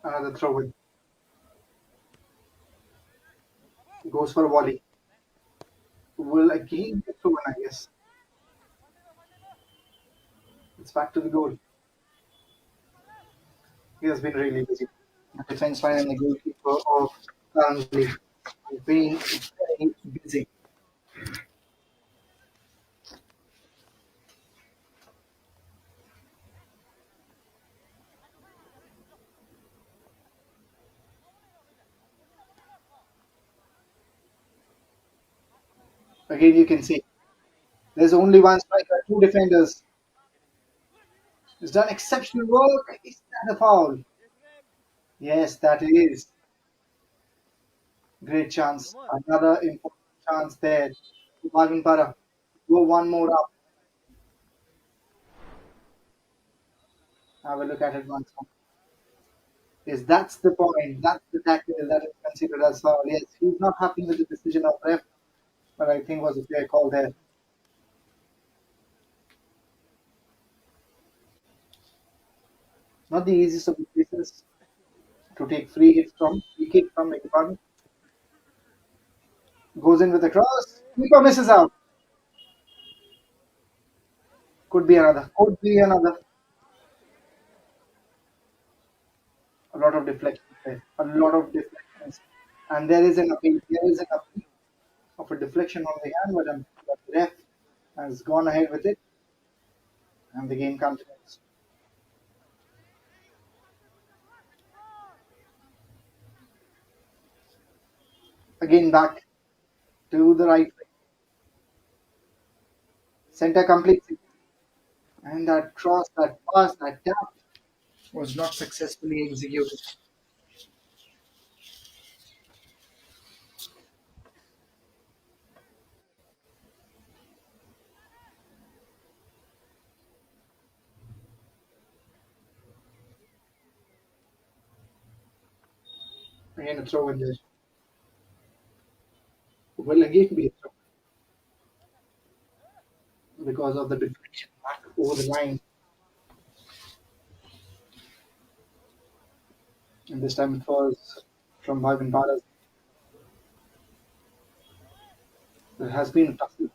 Another throw in. Goes for a volley. Will again get thrown, I guess. It's back to the goal. He has been really busy. The defense line and the goalkeeper of Dhwnsri have been very busy. Again, you can see there's only one striker, two defenders. He's done exceptional work. Is that a foul? Yes, that is. Great chance. Another important chance there. Marvin Para. Go one more up. Have a look at it once more. Yes, that's the point. That's the tackle that is considered as foul. Yes, he's not happy with the decision of ref, but I think was a fair call there. Not the easiest of the places to take free kick from the department. Goes in with a cross. Keeper misses out. Could be another. Could be another. A lot of deflections there. A lot of deflections. And there is an appeal. There is an appeal of a deflection on the hand, but the ref has gone ahead with it, and the game continues. Again back to the right wing. Center completes it. And that cross, that pass, that tap was not successfully executed. Again, a throw in there. Will again be a throw because of the deflection back over the line. And this time it was from Bhavin Bharat. There has been a tussle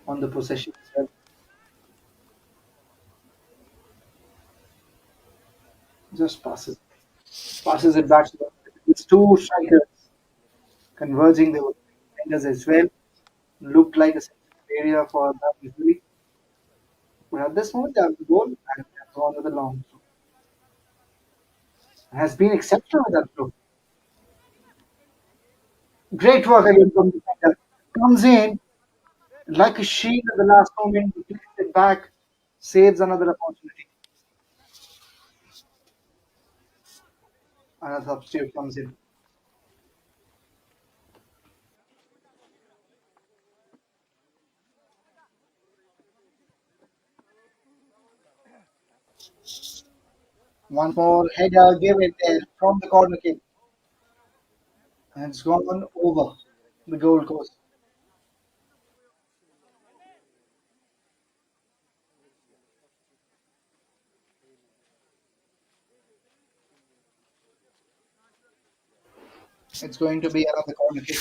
on the possession as well. Just passes it back to the it's two strikers converging the defenders as well. Looked like a sensitive area for that usually. But at this moment, they have the goal and they have gone with a long throw. Has been exceptional with that throw. Great work again from the defender. Comes in like a shield at the last moment, deflects it back, saves another opportunity. Another substitute comes in. One more header given there from the corner kick. And it's gone over the goal post. It's going to be another corner kick.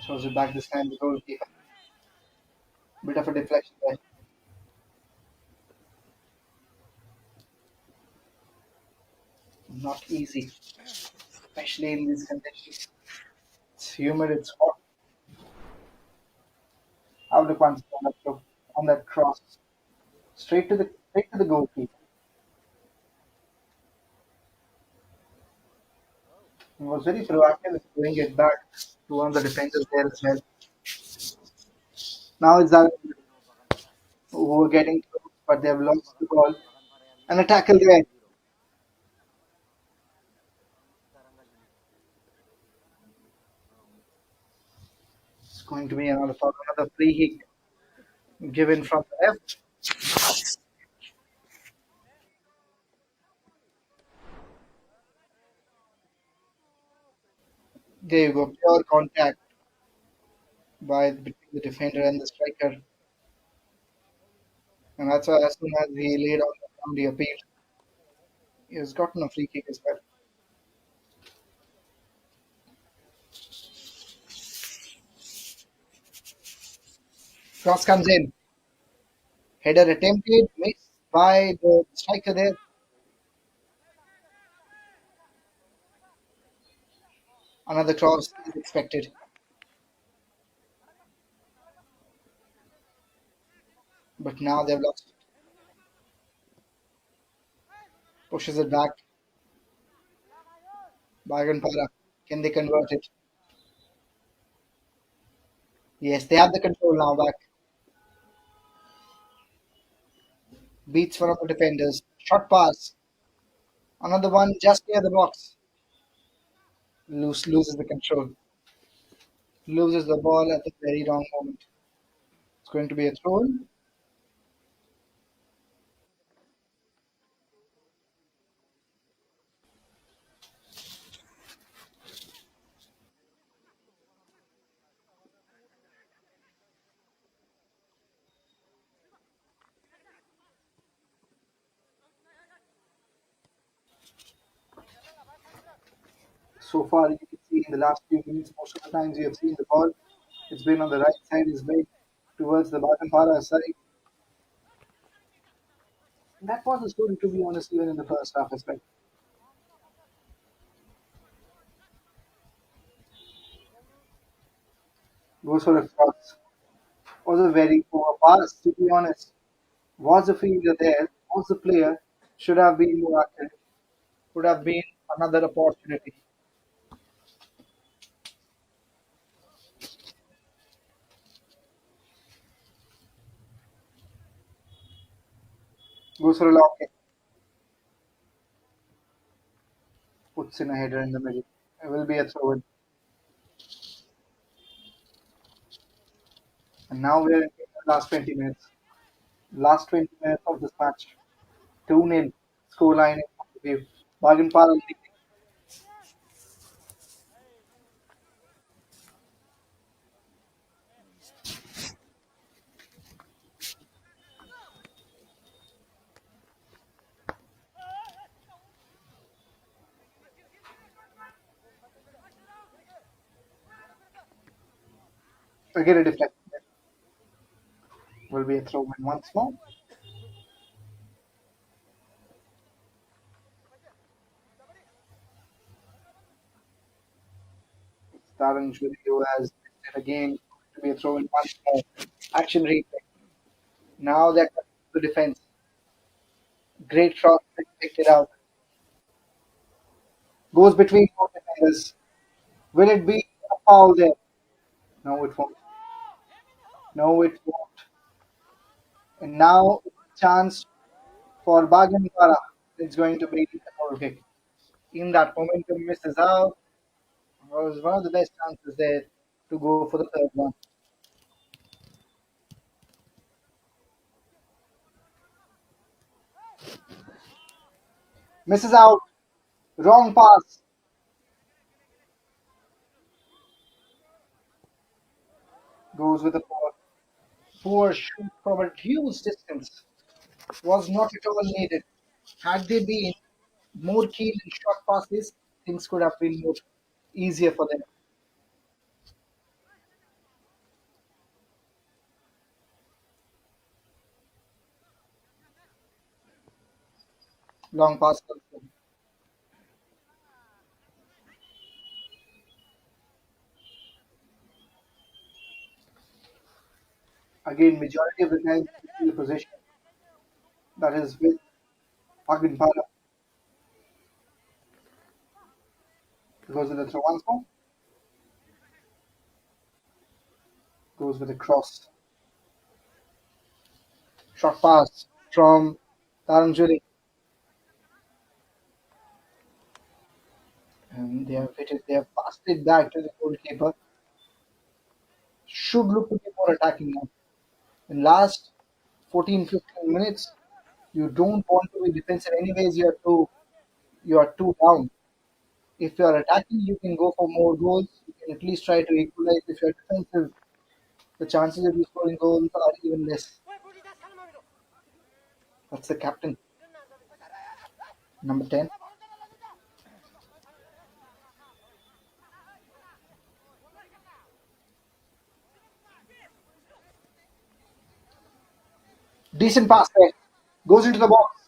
Throws it back this time. The goalkeeper. Bit of a deflection there. Not easy, especially in these conditions. It's humid. It's hot. How the one on that cross straight to the goalkeeper. He was very proactive in throwing it back to one of the defenders there as well. Now it's that who were getting close, but they've lost the ball. And a tackle there. It's going to be another free kick given from the left. There you go, pure contact between the defender and the striker. And that's why as soon as he laid on the ground, he appealed. He has gotten a free kick as well. Cross comes in. Header attempted, missed by the striker there. Another cross is expected. But now they've lost it. Pushes it back. Bagampara. Can they convert it? Yes, they have the control now back. Beats one of the defenders. Short pass. Another one just near the box. Loses the control. Loses the ball at the very wrong moment. It's going to be a throw. So far, you can see in the last few minutes, most of the times you have seen the ball. It's been on the right side, it's been towards the Bagampara side. And that was the story, to be honest, even in the first half as well. Goes for a cross. Was a very poor pass, to be honest. Was the fielder there? Was the player? Should have been more accurate. Would have been another opportunity. Goes for a long kick. Puts in a header in the middle. It will be a throw in. And now we're in the last 20 minutes. Last 20 minutes of this match. 2-0 scoreline in front of you. Bagampara leading. Again a deflection. Will be a throw in once more. Dhwnsri who has it again to be a throw in once more. Action replay. Now they're coming to the defense. Great shot, picked it out. Goes between four defenders. Will it be a foul there? No, it won't. No, it won't. And now chance for Bagampara. It's going to be a goal kick. In that momentum misses out. It was one of the best chances there to go for the third one. Misses out. Wrong pass. Goes with a poor shoot from a huge distance. Was not at all needed. Had they been more keen in short passes, things could have been more easier for them. Long pass comes in. Again, majority of the time, the position that is with Pagin Para goes with the throw once more, goes with a cross. Short pass from Dhwnsri, and they have passed it back to the goalkeeper. Should look to be more attacking now. In last 14-15 minutes, you don't want to be defensive anyways. You are two down. If you are attacking, you can go for more goals. You can at least try to equalize. If you are defensive, the chances of you scoring goals are even less. That's the captain, number 10. Decent pass there. Goes into the box.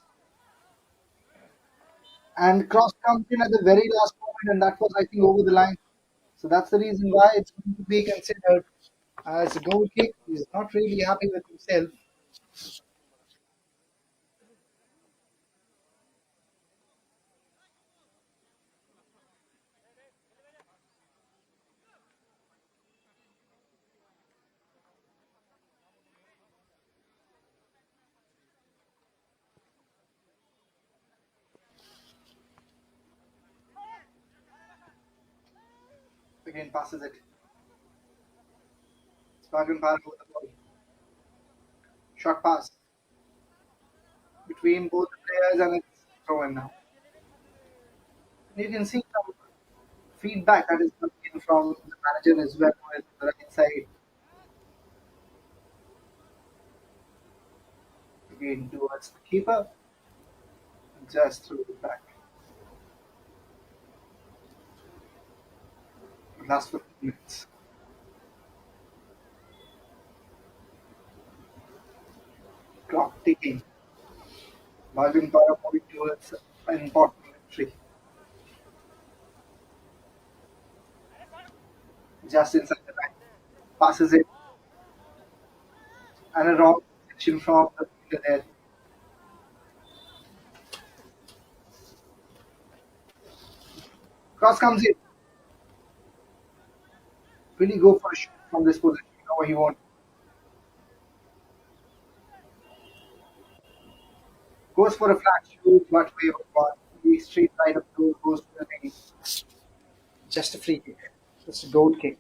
And cross comes in at the very last moment, and that was, I think, over the line. So that's the reason why it's going to be considered as a goal kick. He's not really happy with himself. Again, passes it. Spargan Park with the ball. Short pass between both the players, and it's thrown now. You can see some feedback that is coming in from the manager as well with the right side. Again, towards the keeper. Just threw it back. Last 15 minutes. Clock ticking. Marvin Para moving towards an important victory. Just inside the line. Passes it. And a wrong section from the fielder there. Cross comes in. Really go for a shot from this position. You know what he wants. Goes for a flat shoot, but wave one. The straight side of the goal goes to the net. Just a free kick. Just a goal kick.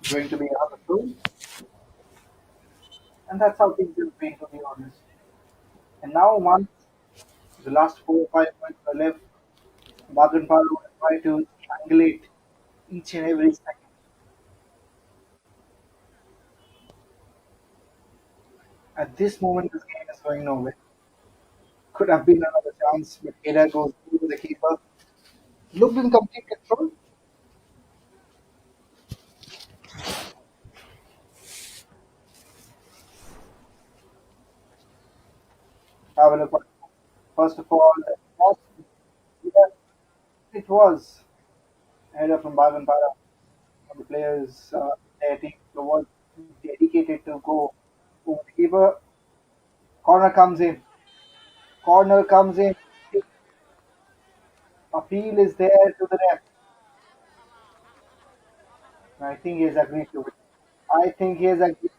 Going to be another throw. And that's how things will be, to be honest. And now, once the last 4 or 5 minutes are left, Bagan Palu will try to triangulate each and every second. At this moment, this game is going nowhere. Could have been another chance, but Keda goes through the keeper. Looked in complete control. Have a look. First of all, yeah, it was a header from Bagan Para. The players, their team was dedicated to go over the keeper. Corner comes in. Corner comes in. Appeal is there to the ref. I think he has agreed to it. I think he has agreed.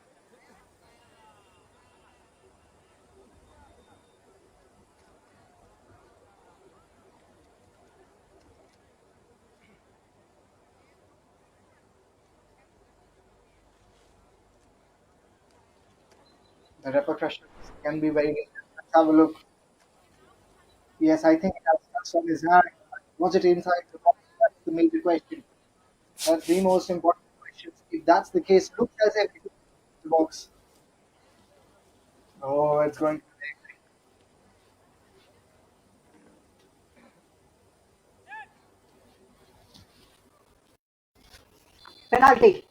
The repercussions can be very dangerous. Let's have a look. Yes, I think it has touched on his hand. Was it inside the box? That's the major question. That's the most important question. If that's the case, looks as if it is the box. Oh, it's going to be Penalty.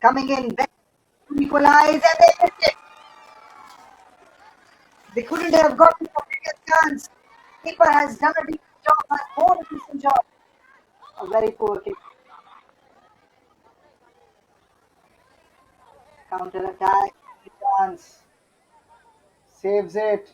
Coming in back to equalize, and they missed it. They couldn't have gotten a bigger chance. Keeper has done a decent job, has more a decent job. A very poor kick. Counter attack. Chance. saves it.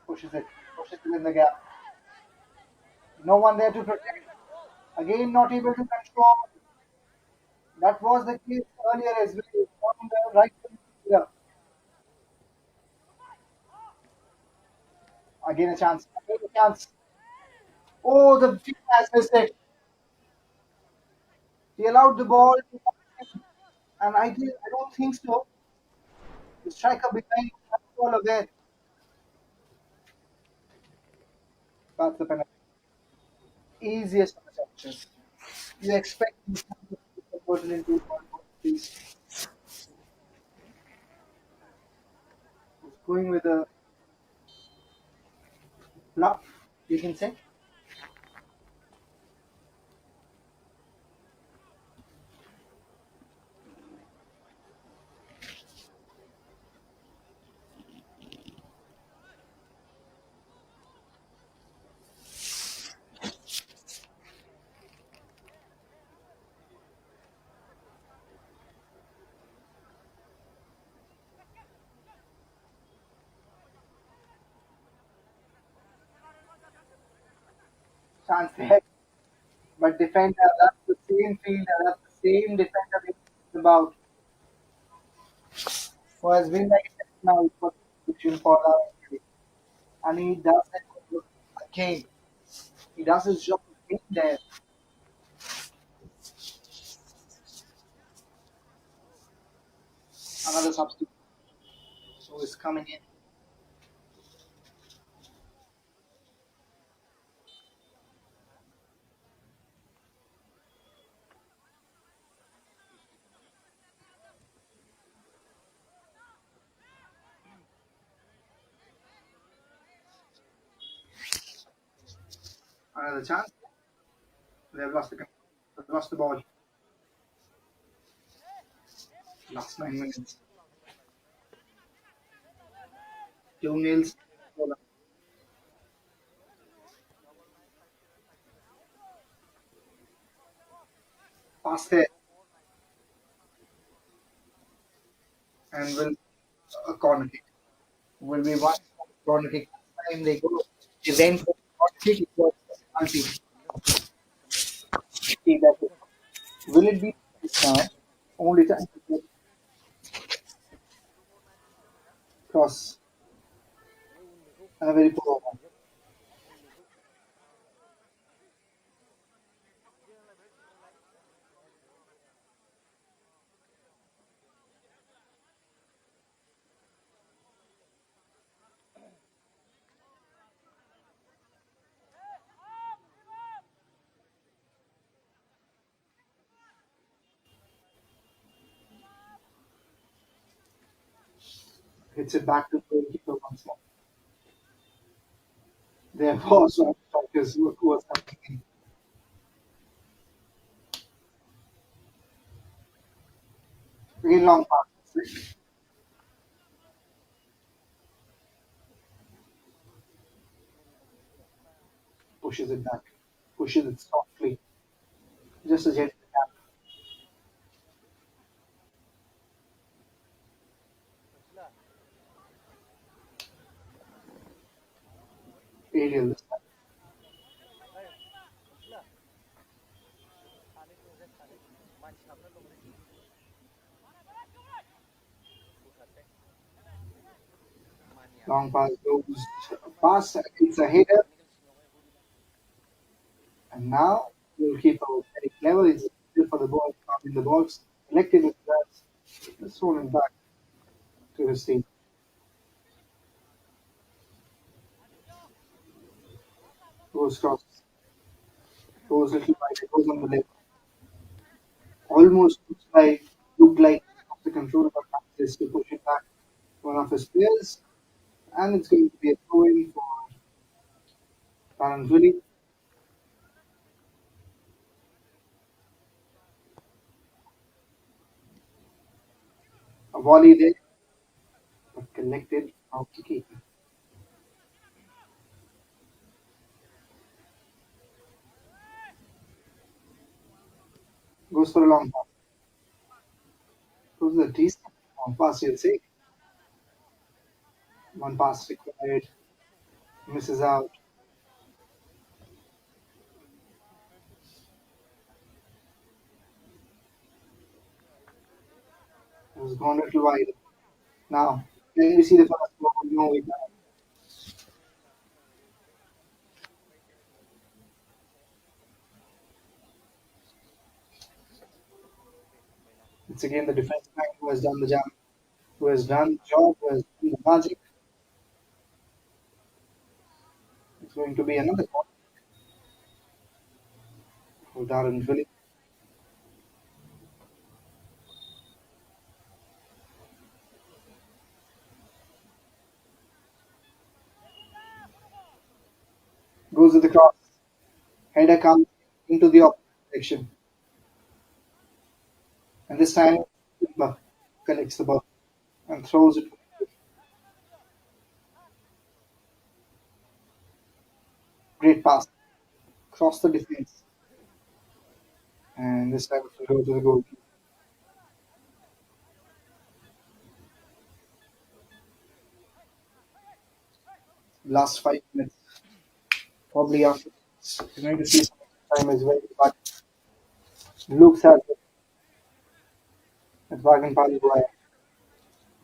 Pushes it in the gap. No one there to protect. Again, not able to control. That was the case earlier as well. On the right wing. Again a chance. Again a chance. Oh, the field has missed it. He allowed the ball to come in, and I don't think so. The striker behind was all aware. That's the penalty. Easiest of the touches. You expect these kind of to be converted into these. Going with a bluff, you can say. Chance there. But defender, that's the same fielder, that's the same defender we talked about, who has been like now for position for our country. And he does it again. He does his job again there. Another substitute who is coming in. Another chance. They've lost the ball. Last 9 minutes. 2-0. Pass there and will a corner kick. Will be one corner kick. Time they go. They went for corner kick. It was a penalty. See that. Will it be this now? Only time to get cross. And a very poor one. Hits it back to the goalkeeper once more. There was one strikers who was coming in. Very long pass. Pushes it back. Pushes it softly. Just a gentle tap. Aerial this time. Long pass goes past. It's a header. And now goalkeeper was very clever. He's good for the ball, caught in the box, collected with gloves, just thrown it back to his team. Goes cross, goes little wide, goes on the left. Almost looked like off the control, but manages to push it back to one of his players, and it's going to be a throw in for Dhwnsri. A volley there, but collected out the keeper. Goes for a long pass. Goes a decent long pass, you'll say. One pass required, misses out. It was gone a little wide. Now, can we see the first goal? No, we can't. It's again the defense back who has done the job, who has done the job, who has done the magic. It's going to be another goal for Dhwnsri. Goes to the cross. Header comes into the opposite direction. And this time, Timber collects the ball and throws it. Great pass. Cross the defense. And this time it will go to the goal. Last 5 minutes. Probably after this, you're going to see some time as well. But looks at it. That Wagon Pali who have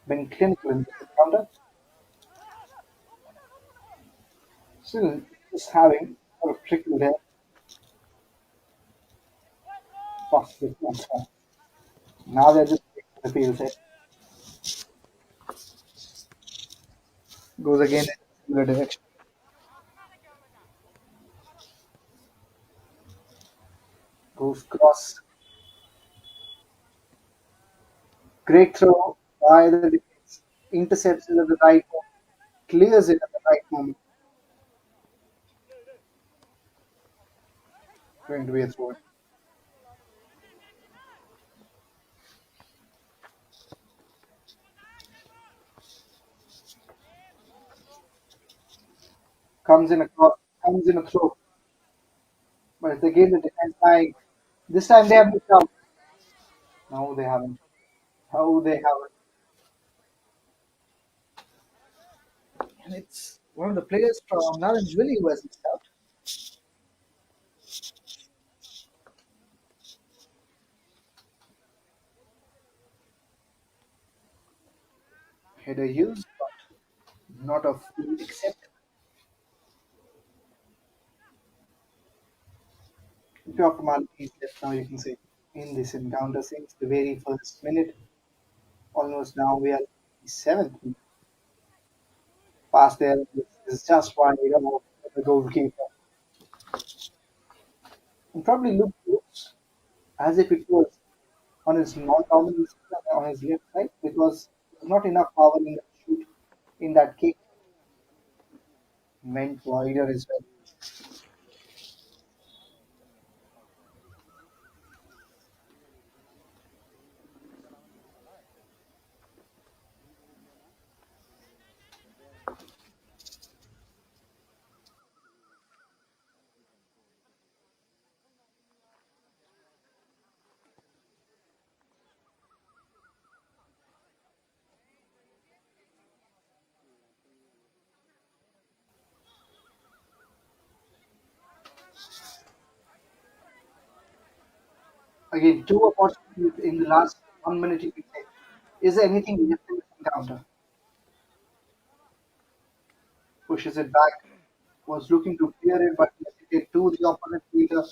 been clinical in this encounter. Still just having a trickle there. Past the transfer. Now they're just taking the field set. Goes again in a similar direction. Goes cross. Great throw by the defense. Intercepts it at the right moment. Clears it at the right moment. Going to be a throw. Comes in a throw. But it's again the defense line. This time they have missed out. No, they haven't. No, they haven't. And it's one of the players from Naranjvili who has missed out. Header used, but not of full accept. Dr. Malik is left now, you can say, in this encounter since the very first minute. Almost now we are the seventh minute. Pass there is just wide of the goalkeeper. And probably looks as if it was on his non-dominant side, on his left side because there's not enough power in the shoot in that kick. Went wider as well. Again, two opportunities in the last 1 minute, you can say. Is there anything left in this encounter? Pushes it back, was looking to clear it, but hesitated to the opponent fielder.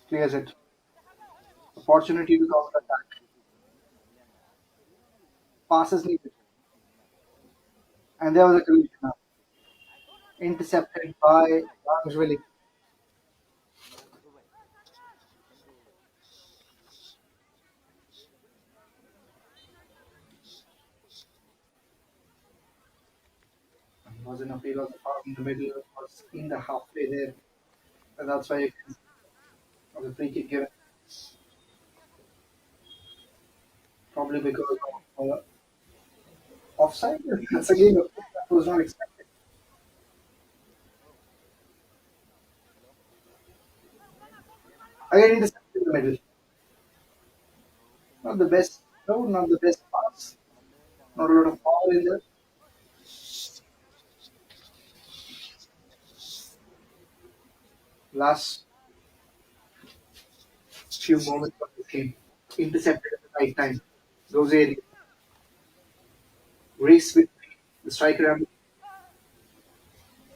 Clears it. Opportunity to counter attack. Passes needed. And there was a collision now. Intercepted by Dhwnsri. Was an appeal of the foul in the middle, was in the halfway there. And that's why you can of the free kick given. Probably because of offside. That's again a thing that was not expected. Again intercepted in the middle. Not the best no, not the best pass. Not a lot of power in there. Last few moments of the game. Intercepted at the right time. Dhwnsri race with the striker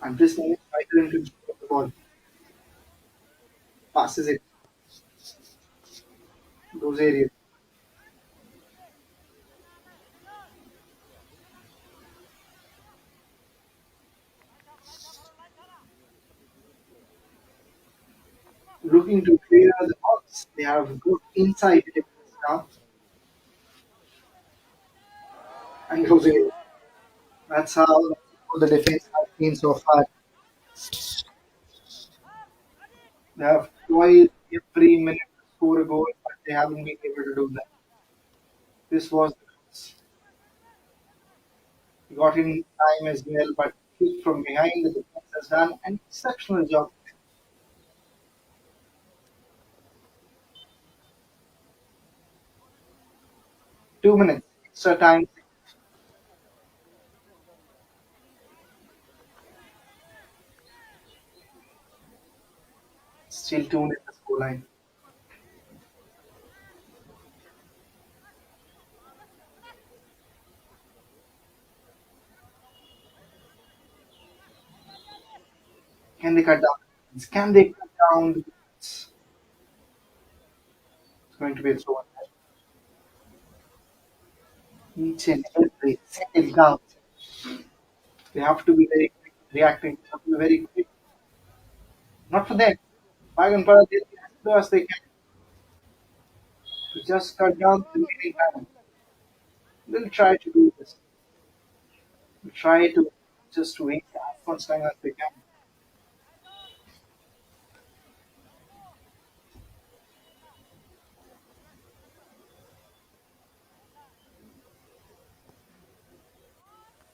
and this moment striker in control of the ball. Passes it. Dhwnsri looking to clear the box. They have good inside defense now. And Dhwnsri. That's how the defense has been so far. They have tried every minute to score a goal, but they haven't been able to do that. This was got in time as well, but kick from behind the defense has done an exceptional job. 2 minutes extra time. Still 2 minutes the score line. Can they cut down? Can they cut down? It's going to be a throw. Each and every second counts. They have to be very quick reacting. They have to be very quick. Not for them. Bagampara did as slow as they can to just cut down the remaining time. They'll try to do this. They'll try to just wait as much time as they can.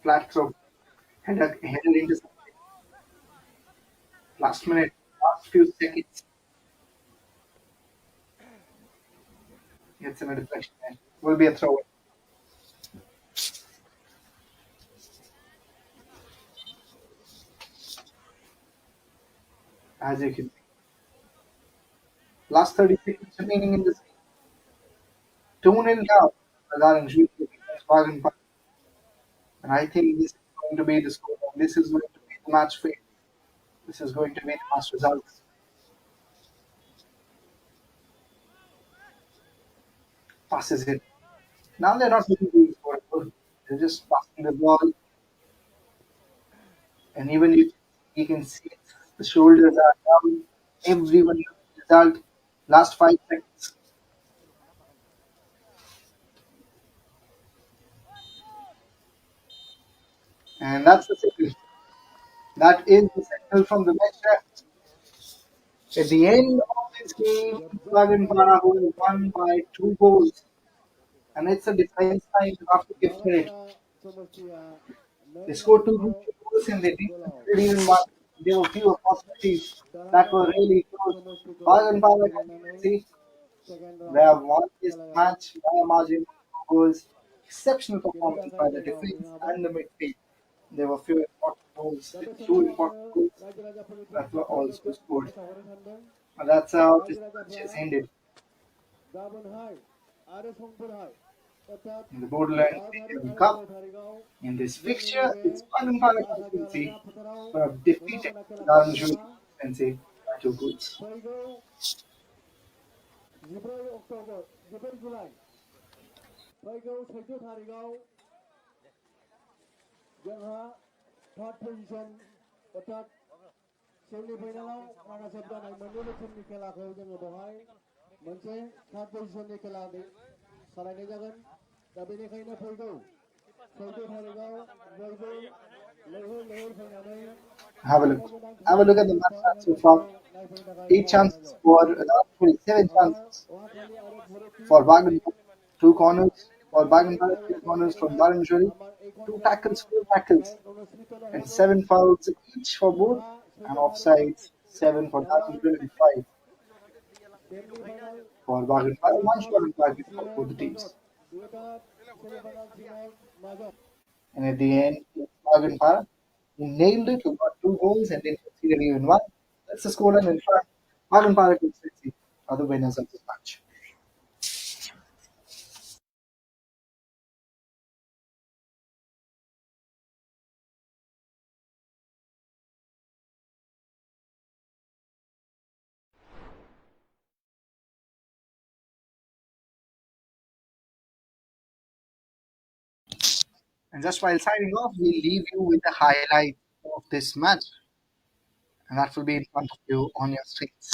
Flat throw. Headed into something. Last minute, last few seconds. It's in a deflection. Will be a throw. As you can see. Last 30 seconds remaining in this game. 2-0 down. Regarding Shooting. And I think this is going to be the score. This is going to be the match fate. This is going to be the match results. Passes it. Now they're not looking to score a goal. They're just passing the ball. And even if you can see it, the shoulders are down. Everyone knows the result. Last 5 seconds. And that's the signal. That is the signal from the match ref. At the end of this game, Para who won by 2 goals. And it's a defense time you have to give credit. Namasa Somastia, They scored two Nendo goals and they didn't Bodoland, concede even one. There were few opportunities that were Darana really close. Somostiko, Para, as you can Nano, see, second they have round, won this Kajalgaon. match by a margin of 2 goals. Exceptional Kita performance by the Kajalgaon, defense Pramod. and the midfield. There were few important goals, the Dapat two semua important goals raja-raja politik that were also scored. mereka orang handeng, And that's how this raja-raja match has pra, ended. Gabon High, ada Songpur High, tetap In the Bodoland Bharat CEM ada Cup, Kajalgaon, in this Jemni fixture, it's Nege, Baganpara Asaga Constituency Laga Putarau, who have defeated menang kena kena Dhwnsri sama, Constituency by 2 goals. Faigo, Jibril Oktober, Jibril Julai, Faigo Saitu Tharigau, Jangha, third position, tetap semi finaलाव माखासे जानाय मोननै रोखोमनि खेलाखौ जोङो बेवहाय मोनसे third पजिशननि खेला सालायनाय जागोन दा बेनिखायनो फैगौ थारिखआव बयबो लैहोर लैहोर फैनानै Have a look. गोनां Have a look at the match stats so far. नायफैनो थाखाय 8 chances for sorry, 7 chances वहाँखालि आरो भरती for Baganpara, 2 corners for Baganpara, 2 corners from Dhwnsri, 2 tackles, 4 tackles, and 7 fouls each for both, and offsides 7 for Dhwnsri and 5 for Baganpara. 1 shot on target for both the teams. And at the end, Baganpara nailed it, who got 2 goals and then conceded even 1. That's the scoreline in front. Baganpara Constituency are the winners of this match. And just while signing off, we'll leave you with the highlight of this match, and that will be in front of you on your screens.